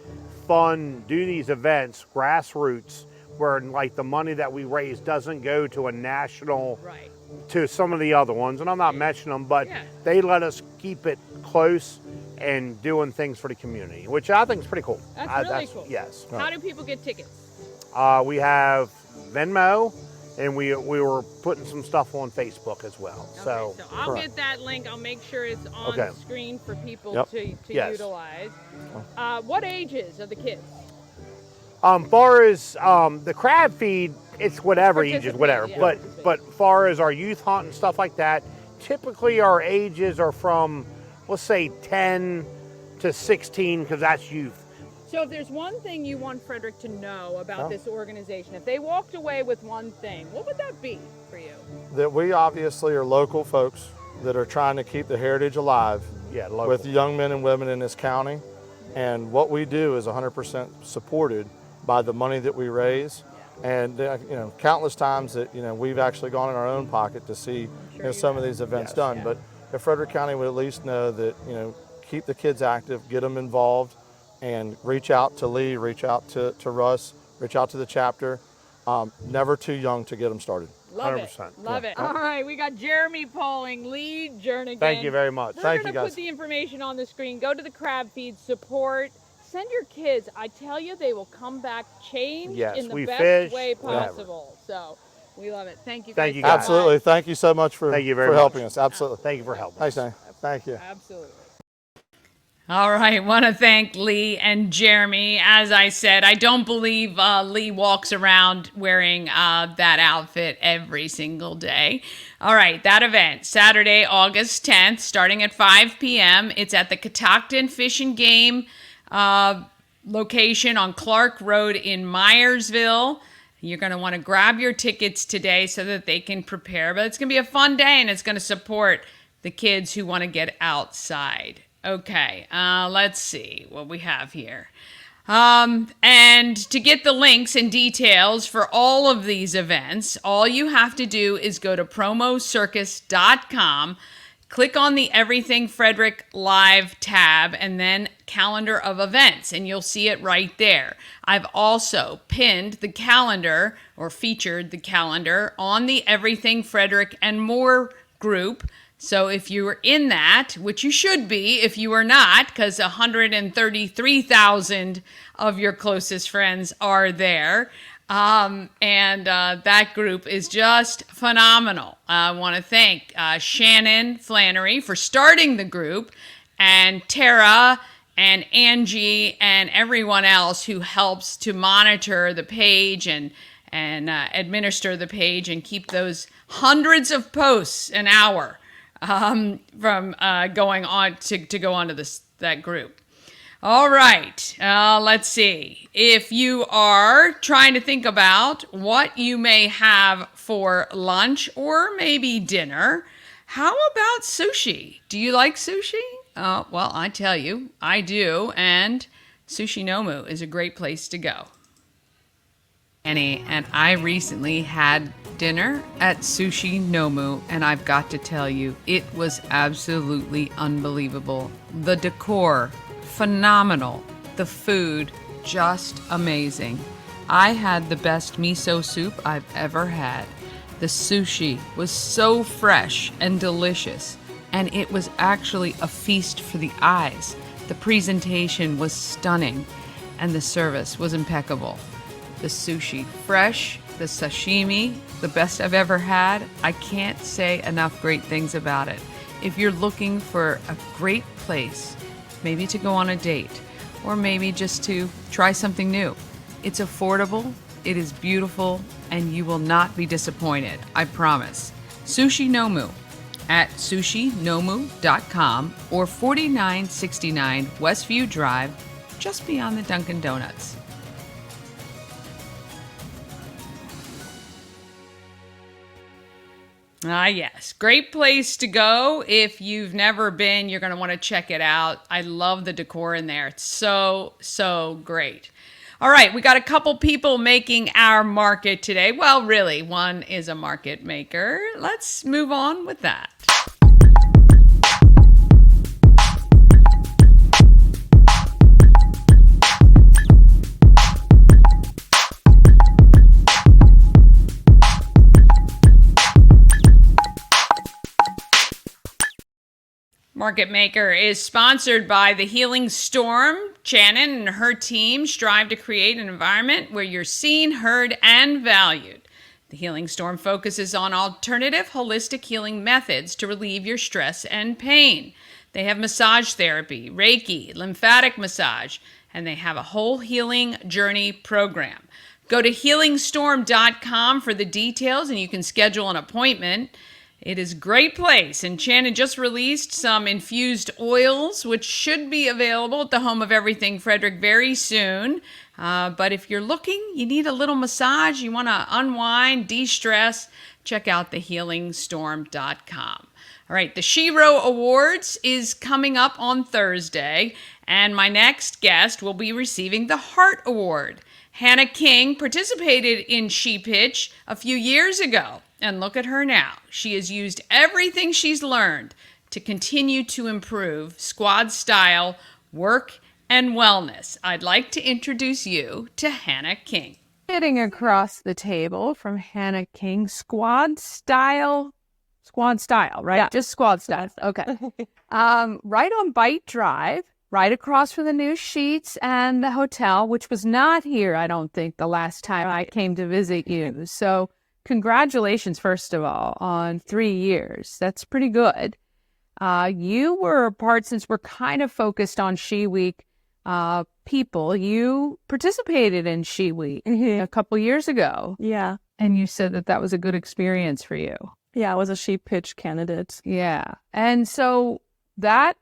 S7: do these events, grassroots, where like the money that we raise doesn't go to a national,
S6: Right.
S7: to some of the other ones, and I'm not mentioning them, but
S6: Yeah.
S7: they let us keep it close and doing things for the community, which I think is pretty cool.
S6: That's really cool.
S7: Yes.
S6: How do people get tickets?
S7: We have Venmo, and we were putting some stuff on Facebook as well. So,
S6: Okay, so I'll
S8: Correct.
S6: get that link. I'll make sure it's on
S7: Okay.
S6: the screen for people
S8: Yep.
S6: to
S7: Yes.
S6: utilize. What ages are the kids?
S7: far as the crab feed, it's whatever ages,
S6: Participate,
S7: whatever.
S6: yeah,
S7: but
S6: participate.
S7: far as our youth hunt and stuff like that, typically our ages are from, let's say, 10 to 16, because that's youth.
S6: So if there's one thing you want Frederick to know about this organization, if they walked away with one thing, what would that be for you?
S8: That we obviously are local folks that are trying to keep the heritage alive
S7: Yeah, local.
S8: with young men and women in this county. And what we do is 100% supported by the money that we raise. And countless times that we've actually gone in our own pocket to see some of these events
S7: Yes.
S8: done.
S6: Yeah.
S8: But if Frederick County would at least know that keep the kids active, get them involved, and reach out to Lee, reach out to Russ, reach out to the chapter. Never too young to get them started.
S6: Love
S7: 100%.
S6: it. Love it. All right, we got Jeremy Poling, Lee Jernigan.
S7: Thank you very much.
S6: We're
S8: Thank
S6: gonna
S8: you, guys.
S6: put the information on the screen. Go to the crab feed, support. Send your kids. I tell you, they will come back changed
S7: Yes,
S6: in the
S7: we
S6: best
S7: fish,
S6: way
S7: whatever.
S6: possible. So we love it. Thank you.
S7: Thank
S6: guys
S7: you,
S6: so
S7: guys.
S6: much.
S8: Absolutely. Thank you so much for,
S7: Thank you very
S8: for
S7: much.
S8: helping us. Absolutely.
S7: Thank you for helping.
S8: Thanks, Danny. Thank you.
S6: Absolutely.
S2: All right, want to thank Lee and Jeremy. As I said, I don't believe Lee walks around wearing that outfit every single day. All right, that event, Saturday, August 10th, starting at 5 p.m. It's at the Catoctin Fish and Game location on Clark Road in Myersville. You're going to want to grab your tickets today so that they can prepare. But it's going to be a fun day, and it's going to support the kids who want to get outside. Okay, let's see what we have here. And to get the links and details for all of these events, all you have to do is go to promocircus.com, click on the Everything Frederick Live tab, and then calendar of events, and you'll see it right there. I've also pinned the calendar, or featured the calendar, on the Everything Frederick and More group. So if you are in that, which you should be if you are not, because 133,000 of your closest friends are there, that group is just phenomenal. I want to thank Shannon Flannery for starting the group, and Tara and Angie and everyone else who helps to monitor the page and administer the page and keep those hundreds of posts an hour from going on to go onto that group. All right, let's see. If you are trying to think about what you may have for lunch or maybe dinner, how about sushi? Do you like sushi? Well, I tell you, I do, and Sushi Nomu is a great place to go. Annie, and I recently had dinner at Sushi Nomu, and I've got to tell you, it was absolutely unbelievable. The decor, phenomenal. The food, just amazing. I had the best miso soup I've ever had. The sushi was so fresh and delicious, and it was actually a feast for the eyes. The presentation was stunning, and the service was impeccable. The sushi, fresh, the sashimi, the best I've ever had. I can't say enough great things about it. If you're looking for a great place, maybe to go on a date, or maybe just to try something new, it's affordable, it is beautiful, and you will not be disappointed, I promise. Sushi Nomu at sushinomu.com or 4969 Westview Drive, just beyond the Dunkin' Donuts. Yes. Great place to go. If you've never been, you're going to want to check it out. I love the decor in there. It's so, so great. All right. We got a couple people making our market today. Well, really, one is a market maker. Let's move on with that. Market Maker is sponsored by the Healing Storm. Shannon and her team strive to create an environment where you're seen, heard, and valued. The Healing Storm focuses on alternative holistic healing methods to relieve your stress and pain. They have massage therapy, Reiki, lymphatic massage, and they have a whole healing journey program. Go to healingstorm.com for the details, and you can schedule an appointment. It is a great place, and Shannon just released some infused oils, which should be available at the Home of Everything Frederick very soon. But if you're looking, you need a little massage, you want to unwind, de-stress, check out thehealingstorm.com. All right, the SHERO Awards is coming up on Thursday, and my next guest will be receiving the Heart Award. Hannah King participated in She Pitch a few years ago. And look at her now. She has used everything she's learned to continue to improve Squadstyle Work N Wellness. I'd like to introduce you to Hannah King.
S9: Sitting across the table from Hannah King, Squadstyle, right? Yeah. Just Squadstyle. Okay. Right on Bite Drive, right across from the new Sheets and the hotel, which was not here, I don't think, the last time I came to visit you. So congratulations, first of all, on 3 years. That's pretty good. You were a part, since we're kind of focused on She Week people, you participated in She Week a couple years ago.
S10: Yeah.
S9: And you said that that was a good experience for you.
S10: Yeah, I was a She Pitch candidate.
S9: Yeah. And so that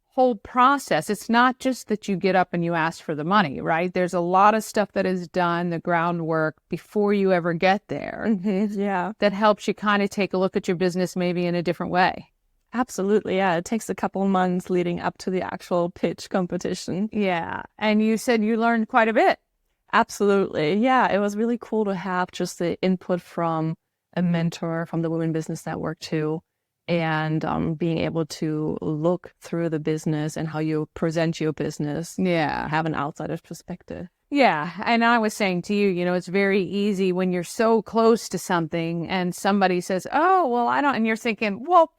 S9: whole process, it's not just that you get up and you ask for the money, right? There's a lot of stuff that is done, the groundwork, before you ever get there.
S10: Mm-hmm. Yeah.
S9: That helps you kind of take a look at your business maybe in a different way.
S10: Absolutely. Yeah. It takes a couple of months leading up to the actual pitch competition.
S9: Yeah. And you said you learned quite a bit.
S10: Absolutely. Yeah. It was really cool to have just the input from a mentor from the Women Business Network too. And being able to look through the business and how you present your business.
S9: Yeah.
S10: Have an outsider's perspective.
S9: Yeah. And I was saying to you, you know, it's very easy when you're so close to something and somebody says, oh, well, I don't, and you're thinking, well,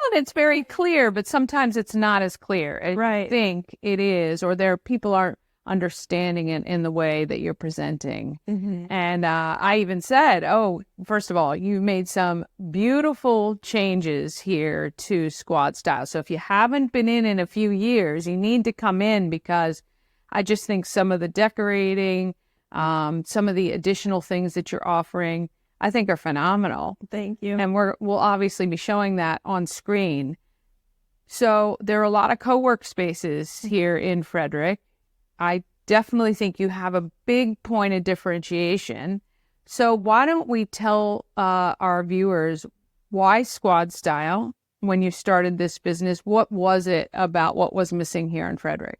S9: And it's very clear, but sometimes it's not as clear. I think it is, or people aren't understanding it in the way that you're presenting. And I even said, oh, first of all, you made some beautiful changes here to Squadstyle. So if you haven't been in a few years, you need to come in, because I just think some of the decorating, some of the additional things that you're offering, I think are phenomenal.
S10: Thank you.
S9: And we'll obviously be showing that on screen. So there are a lot of co-work spaces here in Frederick. I definitely think you have a big point of differentiation. So why don't we tell our viewers why Squadstyle when you started this business? What was it about what was missing here in Frederick?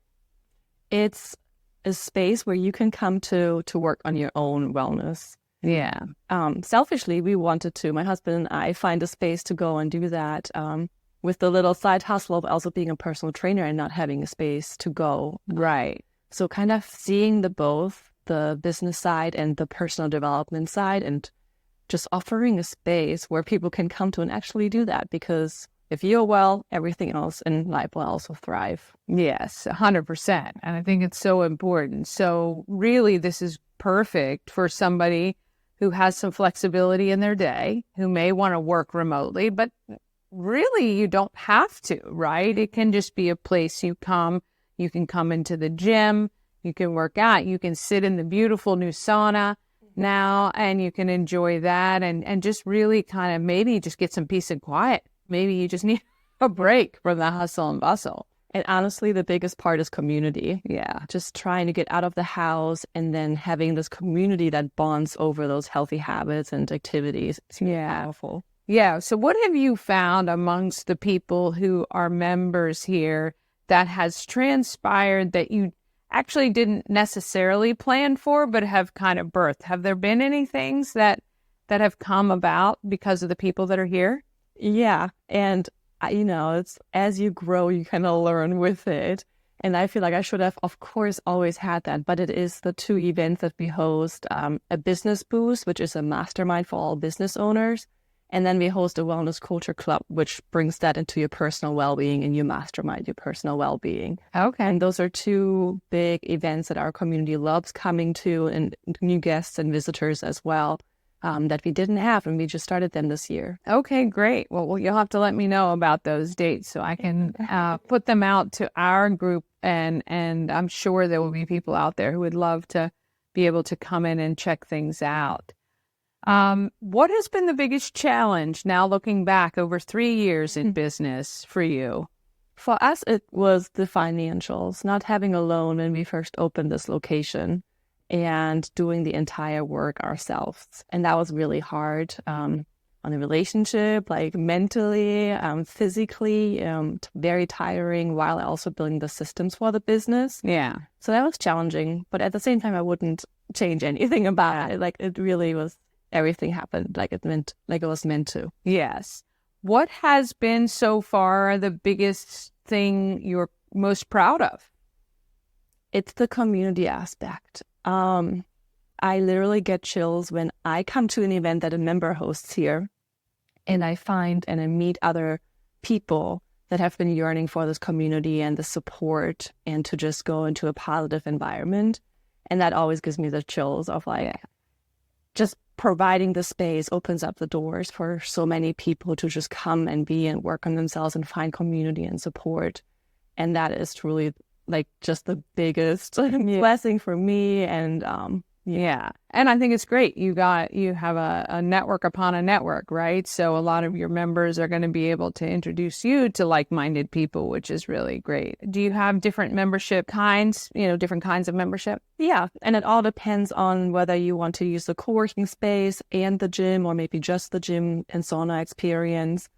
S10: It's a space where you can come to work on your own wellness.
S9: Yeah.
S10: Selfishly, we wanted to, my husband and I, find a space to go and do that with the little side hustle of also being a personal trainer and not having a space to go.
S9: Right.
S10: So kind of seeing both the business side and the personal development side, and just offering a space where people can come to and actually do that, because if you're well, everything else in life will also thrive.
S9: Yes, 100%. And I think it's so important. So really, this is perfect for somebody who has some flexibility in their day, who may want to work remotely, but really you don't have to, right? It can just be a place you come. You can come into the gym, you can work out, you can sit in the beautiful new sauna now, and you can enjoy that and just really kind of maybe just get some peace and quiet. Maybe you just need a break from the hustle and bustle.
S10: And honestly, the biggest part is community.
S9: Yeah.
S10: Just trying to get out of the house and then having this community that bonds over those healthy habits and activities. It's powerful.
S9: Yeah. So what have you found amongst the people who are members here that has transpired that you actually didn't necessarily plan for, but have kind of birthed? Have there been any things that have come about because of the people that are here?
S10: Yeah. And, it's as you grow, you kind of learn with it. And I feel like I should have, of course, always had that. But it is the 2 events that we host, a business boost, which is a mastermind for all business owners. And then we host a wellness culture club, which brings that into your personal well-being, and you mastermind your personal well-being.
S9: Okay.
S10: And those are 2 big events that our community loves coming to, and new guests and visitors as well, that we didn't have, and we just started them this year.
S9: Okay, great. Well, you'll have to let me know about those dates so I can put them out to our group, and I'm sure there will be people out there who would love to be able to come in and check things out. What has been the biggest challenge now looking back over 3 years in business for you?
S10: For us, it was the financials, not having a loan when we first opened this location and doing the entire work ourselves. And that was really hard on the relationship, like mentally, physically, very tiring, while also building the systems for the business.
S9: Yeah.
S10: So that was challenging. But at the same time, I wouldn't change anything about it. Like, it really was, everything happened like it was meant to.
S9: Yes. What has been so far the biggest thing you're most proud of?
S10: It's the community aspect. I literally get chills when I come to an event that a member hosts here, and I find and I meet other people that have been yearning for this community and the support, and to just go into a positive environment. And that always gives me the chills of like, just providing the space opens up the doors for so many people to just come and be and work on themselves and find community and support. And that is truly like just the biggest blessing for me. And
S9: yeah. And I think it's great. You have a network upon a network, right? So a lot of your members are going to be able to introduce you to like-minded people, which is really great. Do you have different membership kinds, different kinds of membership?
S10: Yeah. And it all depends on whether you want to use the co-working space and the gym, or maybe just the gym and sauna experience.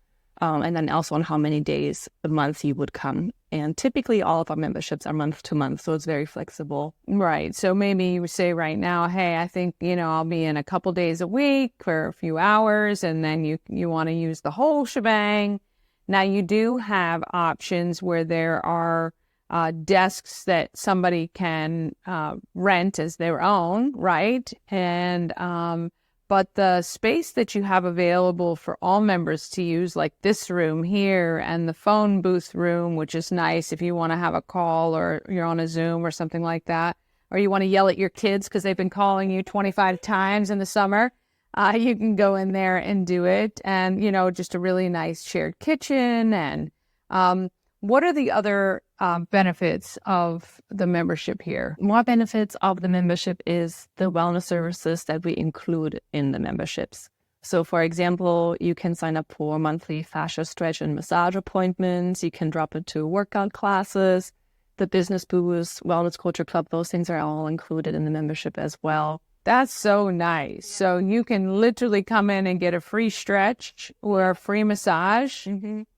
S10: And then also on how many days a month you would come. And typically all of our memberships are month to month, so it's very flexible.
S9: Right. So maybe you would say right now, hey, I think, I'll be in a couple days a week for a few hours, and then you want to use the whole shebang. Now, you do have options where there are desks that somebody can rent as their own, right? And But the space that you have available for all members to use, like this room here and the phone booth room, which is nice if you want to have a call or you're on a Zoom or something like that, or you want to yell at your kids because they've been calling you 25 times in the summer, you can go in there and do it. And, just a really nice shared kitchen. And what are the other benefits of the membership here?
S10: More benefits of the membership is the wellness services that we include in the memberships. So, for example, you can sign up for monthly fascia stretch and massage appointments. You can drop into workout classes, the business boost, wellness culture club. Those things are all included in the membership as well.
S9: That's so nice. So you can literally come in and get a free stretch or a free massage.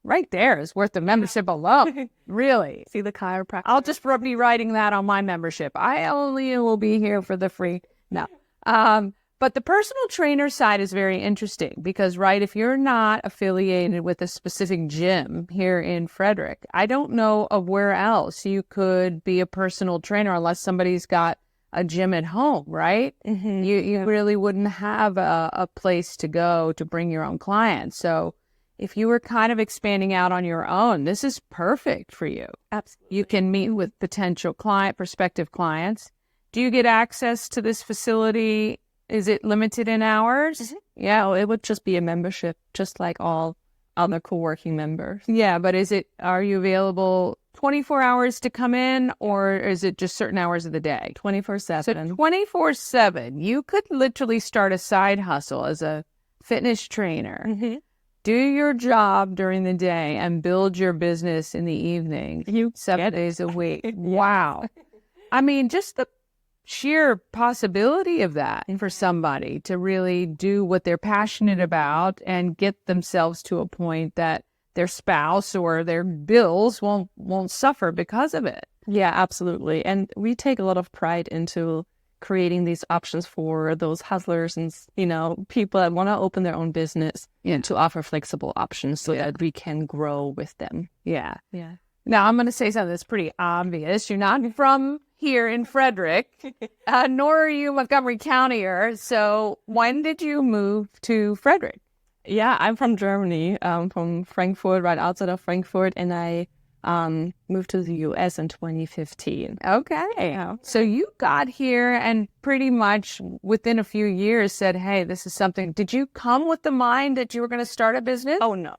S9: Right there is worth the membership alone. Really.
S10: See the chiropractor.
S9: I'll just be writing that on my membership. I only will be here for the free. No. But the personal trainer side is very interesting because, right, if you're not affiliated with a specific gym here in Frederick, I don't know of where else you could be a personal trainer unless somebody's got a gym at home, right? You really wouldn't have a place to go to bring your own clients. So if you were kind of expanding out on your own, this is perfect for you.
S10: Absolutely.
S9: You can meet with potential prospective clients. Do you get access to this facility? Is it limited in hours?
S10: Yeah, it would just be a membership, just like all other co-working members.
S9: Yeah, but are you available 24 hours to come in, or is it just certain hours of the day?
S10: 24/7.
S9: So 24/7, you could literally start a side hustle as a fitness trainer. Do your job during the day and build your business in the evening. 7 days a week. Wow. I mean, just the sheer possibility of that for somebody to really do what they're passionate about and get themselves to a point that their spouse or their bills won't suffer because of it.
S10: Yeah, absolutely. And we take a lot of pride into creating these options for those hustlers and, people that want to open their own business to offer flexible options so that we can grow with them.
S9: Yeah.
S10: Yeah.
S9: Now, I'm going to say something that's pretty obvious. You're not from here in Frederick, nor are you Montgomery County-er. So when did you move to Frederick?
S10: Yeah, I'm from Germany, from Frankfurt, right outside of Frankfurt, and I moved to the U.S. in 2015.
S9: Okay. So you got here and pretty much within a few years said, hey, this is something. Did you come with the mind that you were going to start a business?
S10: Oh, no.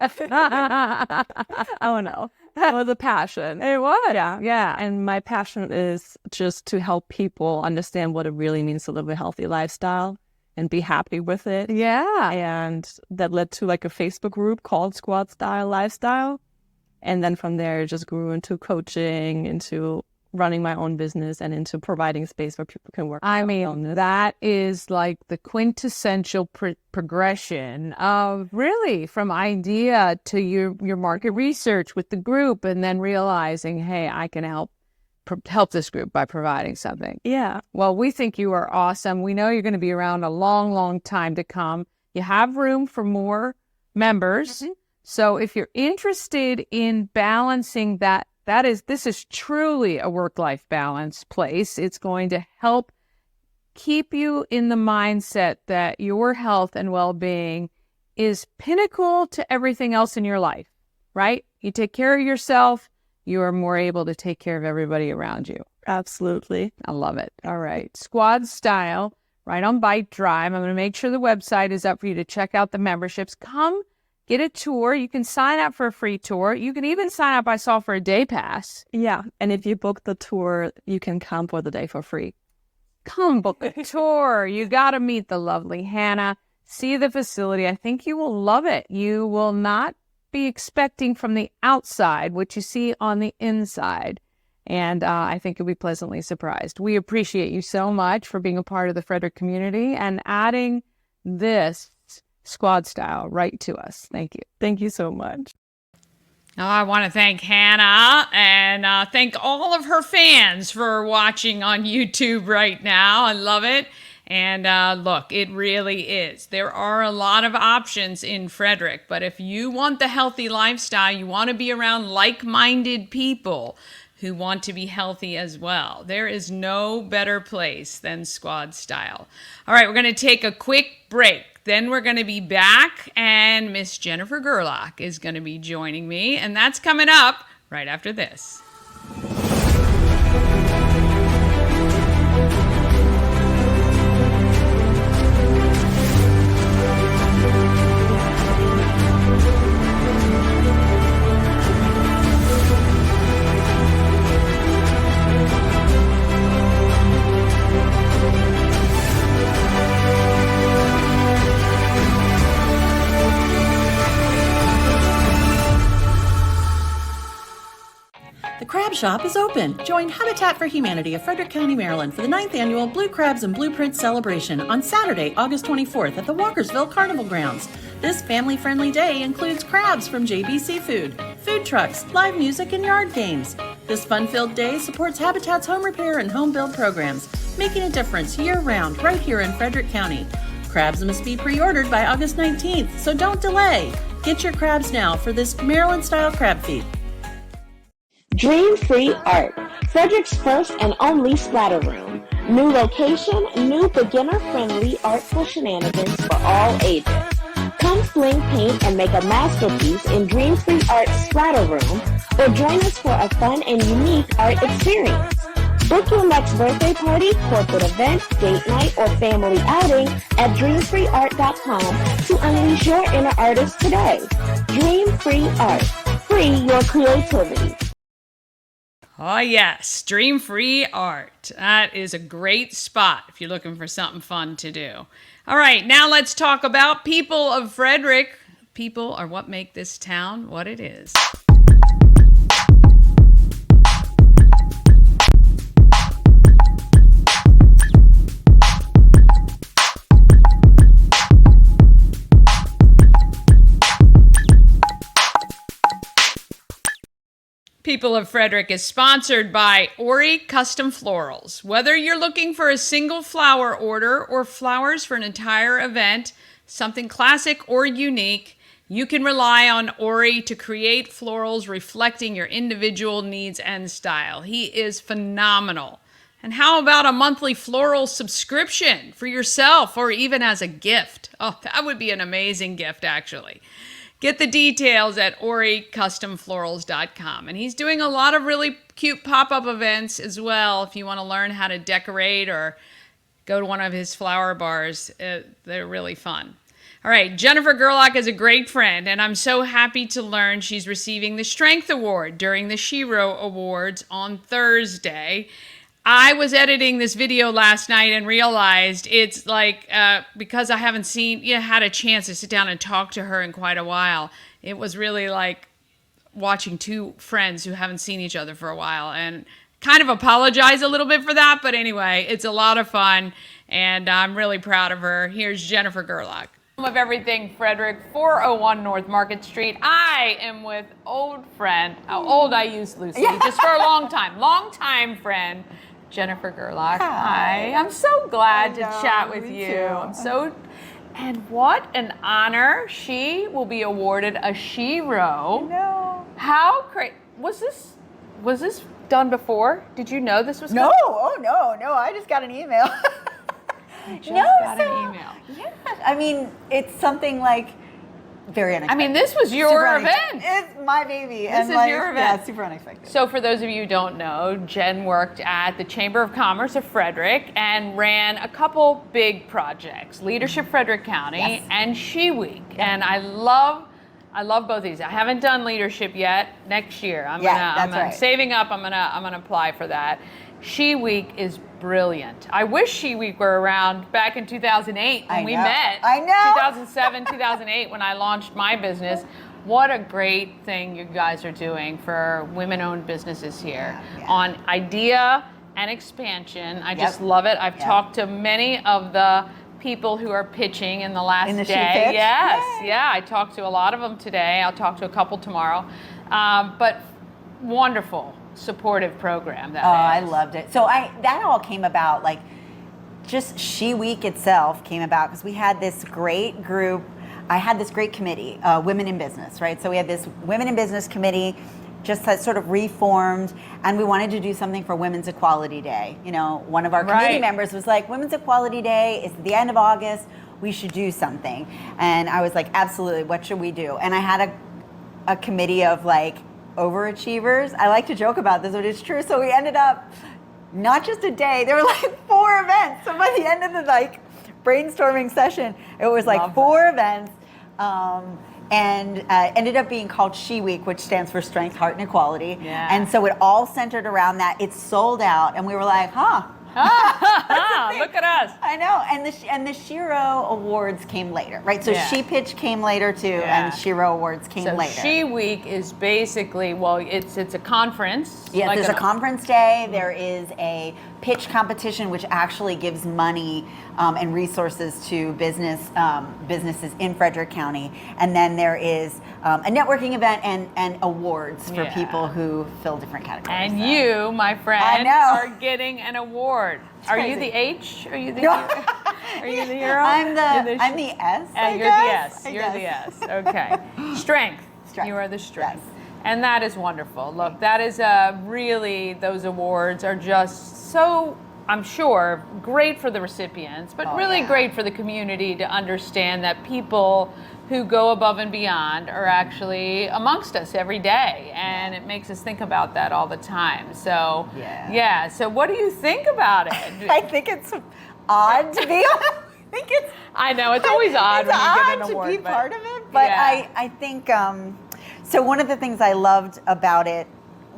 S10: Oh, no. It was a passion.
S9: It was.
S10: Yeah. And my passion is just to help people understand what it really means to live a healthy lifestyle and be happy with it.
S9: Yeah.
S10: And that led to like a Facebook group called Squadstyle Lifestyle. And then from there, it just grew into coaching, into running my own business, and into providing space where people can work.
S9: I mean, that is like the quintessential progression of really from idea to your market research with the group, and then realizing, hey, I can help this group by providing something.
S10: Yeah.
S9: Well, we think you are awesome. We know you're going to be around a long, long time to come. You have room for more members. So if you're interested in balancing this is truly a work-life balance place. It's going to help keep you in the mindset that your health and well-being is pinnacle to everything else in your life, right? You take care of yourself, you are more able to take care of everybody around you.
S10: Absolutely.
S9: I love it. All right. Squadstyle, right on Bite Drive. I'm going to make sure the website is up for you to check out the memberships. Come get a tour. You can sign up for a free tour. You can even sign up, I saw, for a day pass.
S10: Yeah. And if you book the tour, you can come for the day for free.
S9: Come book a tour. You got to meet the lovely Hannah. See the facility. I think you will love it. You will not be expecting from the outside what you see on the inside. And I think you'll be pleasantly surprised. We appreciate you so much for being a part of the Frederick community and adding this Squadstyle right to us. Thank you.
S10: Thank you so much.
S2: Oh, I want to thank Hannah and thank all of her fans for watching on YouTube right now. I love it. And look, it really is. There are a lot of options in Frederick, but if you want the healthy lifestyle, you want to be around like-minded people who want to be healthy as well. There is no better place than Squadstyle. All right, we're going to take a quick break. Then we're going to be back, and Miss Jennifer Gerlock is going to be joining me, and that's coming up right after this.
S5: The Crab Shop is open. Join Habitat for Humanity of Frederick County, Maryland for the 9th annual Blue Crabs and Blueprints celebration on Saturday, August 24th at the Walkersville Carnival Grounds. This family-friendly day includes crabs from JB Seafood, food trucks, live music, and yard games. This fun-filled day supports Habitat's home repair and home build programs, making a difference year-round right here in Frederick County. Crabs must be pre-ordered by August 19th, so don't delay. Get your crabs now for this Maryland-style crab feed.
S11: Dream Free Art, Frederick's first and only splatter room. New location, new beginner-friendly artful shenanigans for all ages. Come fling paint and make a masterpiece in Dream Free Art Splatter Room, or join us for a fun and unique art experience. Book your next birthday party, corporate event, date night, or family outing at dreamfreeart.com to unleash your inner artist today. Dream Free Art. Free your creativity.
S2: Oh, yes, Dream Free Art. That is a great spot if you're looking for something fun to do. All right, now let's talk about people of Frederick. People are what make this town what it is. People of Frederick is sponsored by Ori Custom Florals. Whether you're looking for a single flower order or flowers for an entire event, something classic or unique, you can rely on Ori to create florals reflecting your individual needs and style. He is phenomenal. And how about a monthly floral subscription for yourself or even as a gift? Oh, that would be an amazing gift, actually. Get the details at oricustomflorals.com. And he's doing a lot of really cute pop-up events as well. If you want to learn how to decorate or go to one of his flower bars, they're really fun. All right, Jennifer Gerlock is a great friend, and I'm so happy to learn she's receiving the Strength Award during the SHERO Awards on Thursday. I was editing this video last night and realized it's like, because I haven't had a chance to sit down and talk to her in quite a while, it was really like watching two friends who haven't seen each other for a while, and kind of apologize a little bit for that, but anyway, it's a lot of fun, and I'm really proud of her. Here's Jennifer Gerlock. Home of everything Frederick, 401 North Market Street. I am with old friend, old I use Lucy, just for a long time friend, Jennifer Gerlock. Hi. I'm so glad to chat with you. And what an honor. She will be awarded a SHERO. How great. Was this done before? Did you know this was
S12: No, no. I just got an email.
S2: You just got an email.
S12: Yeah. I mean, it's something like very unexpected.
S2: I mean, this was your event.
S12: It's my baby.
S2: This is your event.
S12: Yeah, super unexpected.
S2: So for those of you who don't know, Jen worked at the Chamber of Commerce of Frederick and ran a couple big projects, Leadership Frederick County and She Week. And I love both of these. I haven't done Leadership yet. Next year, I'm saving up. I'm gonna apply for that. She Week is brilliant. I wish She Week were around back in 2008 when we met.
S12: I know.
S2: 2007, 2008 when I launched my business. What a great thing you guys are doing for women-owned businesses here on idea and expansion. I just love it. I've talked to many of the people who are pitching in the last day. Yes, I talked to a lot of them today. I'll talk to a couple tomorrow. But wonderful, supportive program. That
S12: I loved it. So that all came about, like, just She Week itself came about because we had this great group. I had this great committee, Women in Business, right? So we had this Women in Business committee, just had sort of reformed, and we wanted to do something for Women's Equality Day. You know, one of our committee members was like, Women's Equality Day is the end of August, we should do something. And I was like, absolutely, what should we do? And I had a committee of like overachievers. I like to joke about this, but it's true. So we ended up, not just a day, there were like 4 events. So by the end of the like brainstorming session, it was like 4 events. And ended up being called She Week, which stands for Strength, Heart, and Equality. Yeah. And so it all centered around that. It sold out, and we were like,
S6: look at us.
S12: I know. And the SHERO Awards came later, right? So She Pitch came later too, and SHERO Awards came later.
S6: She Week is basically, well, it's a conference.
S12: Yes, like there's a conference day. There is a pitch competition, which actually gives money and resources to businesses in Frederick County. And then there is a networking event and awards for people who fill different categories.
S6: And you, my friend, are getting an award. Are you the H? Are you the Are you the hero?
S12: I'm the S.
S6: You're the S. You're the S. Okay. Strength. You are the strength. Yes. And that is wonderful. Look, that is really, those awards are just so, I'm sure, great for the recipients, but really great for the community to understand that people who go above and beyond are actually amongst us every day. And it makes us think about that all the time. So, so what do you think about it?
S12: I think it's odd to be
S6: I know, it's always odd when you get an award.
S12: To be part of it, but I think, so one of the things I loved about it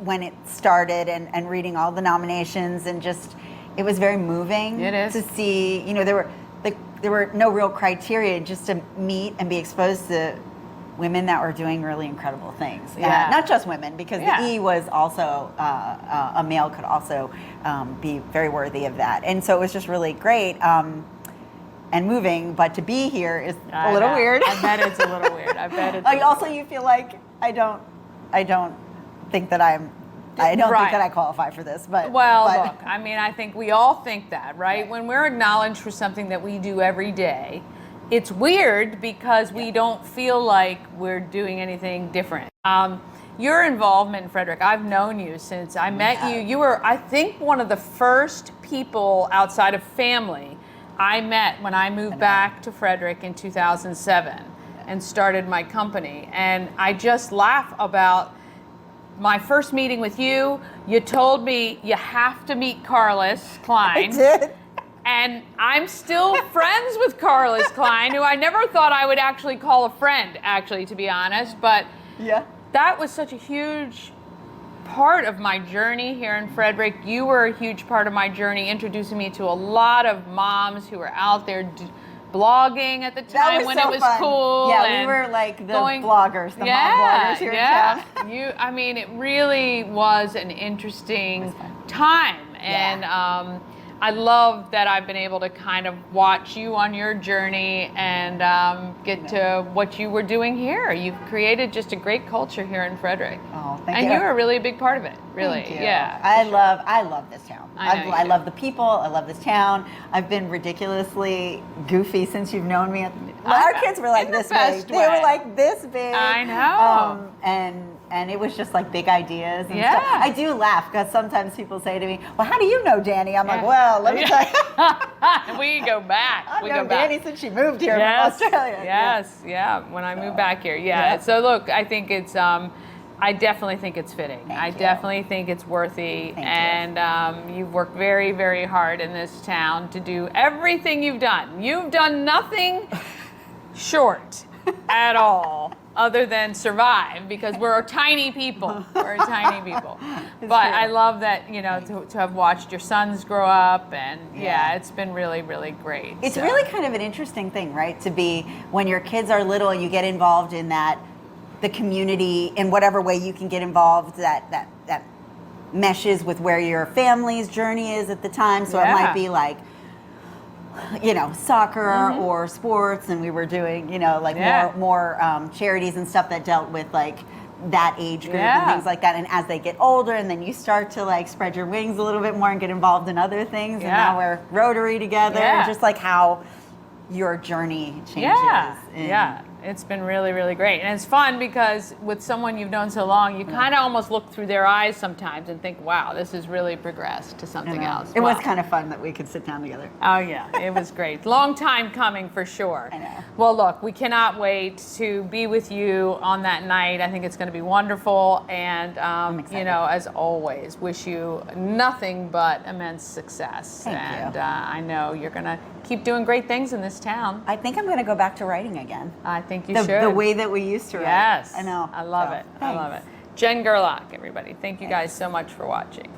S12: when it started and reading all the nominations and just, it was very moving to see, you know, there were no real criteria, just to meet and be exposed to women that were doing really incredible things. Not just women, because the E was also, a male could also be very worthy of that. And so it was just really great and moving, but to be here is a little weird.
S6: I bet it's a little weird. I bet it's
S12: also you feel like I don't think that I think that I qualify for this, but
S6: look, I mean, I think we all think that, right? When we're acknowledged for something that we do every day, it's weird because we don't feel like we're doing anything different. Your involvement in Frederick, I've known you since I met you. You were, I think, one of the first people outside of family I met when I moved back to Frederick in 2007 and started my company. And I just laugh about my first meeting with you. You told me you have to meet Carlos Klein.
S12: I did.
S6: And I'm still friends with Carlos Klein, who I never thought I would actually call a friend, actually, to be honest. But that was such a huge part of my journey here in Frederick. You were a huge part of my journey, introducing me to a lot of moms who were out there blogging at the time when it was cool.
S12: Yeah, we were like the bloggers, the mom bloggers here in town.
S6: I mean, it really was an interesting time. And I love that I've been able to kind of watch you on your journey and get to what you were doing here. You've created just a great culture here in Frederick.
S12: Oh, thank you.
S6: And you're a really big part of it, really.
S12: Thank you.
S6: Yeah.
S12: I love this town. I love the people. I love this town. I've been ridiculously goofy since you've known me. Our kids were like this big. They were like this big.
S6: I know.
S12: And it was just like big ideas and stuff. I do laugh because sometimes people say to me, well, how do you know Danny? I'm like, well, let me tell you.
S6: We go back.
S12: I've known Danny since she moved here from Australia.
S6: Yes, when I moved back here. So look, I think it's, I definitely think it's fitting. I definitely think it's worthy. And you've worked very, very hard in this town to do everything you've done. You've done nothing short at all, other than survive, because we're tiny people. We're tiny people. But I love that, you know, to have watched your sons grow up, and it's been really, really great.
S12: It's really kind of an interesting thing, right? To be, when your kids are little, you get involved in that, the community, in whatever way you can get involved, that meshes with where your family's journey is at the time. So it might be like, you know, soccer or sports, and we were doing, you know, like more charities and stuff that dealt with like that age group and things like that. And as they get older, and then you start to like spread your wings a little bit more and get involved in other things. And now we're Rotary together, and just like how your journey changes.
S6: It's been really, really great. And it's fun because with someone you've known so long, you kind of almost look through their eyes sometimes and think, wow, this has really progressed to something else.
S12: It was kind of fun that we could sit down together.
S6: Oh, yeah, it was great. Long time coming for sure.
S12: I know.
S6: Well, look, we cannot wait to be with you on that night. I think it's going to be wonderful. And, you know, as always, wish you nothing but immense success.
S12: Thank you.
S6: I know you're going to keep doing great things in this town.
S12: I think I'm going to go back to writing again.
S6: I think you should.
S12: The way that we used to write.
S6: Yes.
S12: I know.
S6: I love it. I love it. Jen Gerlock, everybody. Thank you guys so much for watching.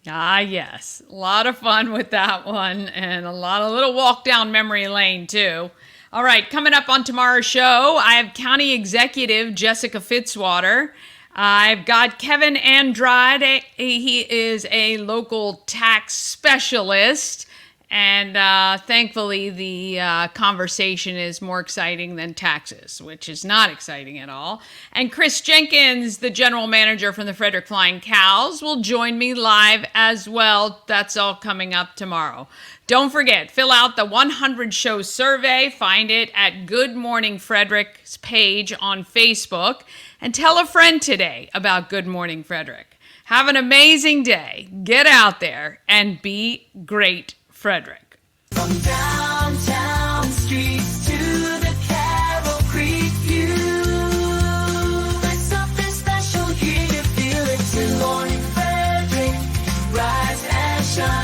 S2: Ah, yes. A lot of fun with that one and a lot of little walk down memory lane, too. All right, coming up on tomorrow's show, I have County Executive Jessica Fitzwater. I've got Kevin Andrade. He is a local tax specialist. And thankfully, the conversation is more exciting than taxes, which is not exciting at all. And Chris Jenkins, the general manager from the Frederick Flying Cows, will join me live as well. That's all coming up tomorrow. Don't forget, fill out the 100 Show survey. Find it at Good Morning Frederick's page on Facebook. And tell a friend today about Good Morning Frederick. Have an amazing day. Get out there and be great, Frederick.
S1: From downtown streets to the Carroll Creek view, there's something special here. Feel it. Good morning, Frederick. Rise and shine.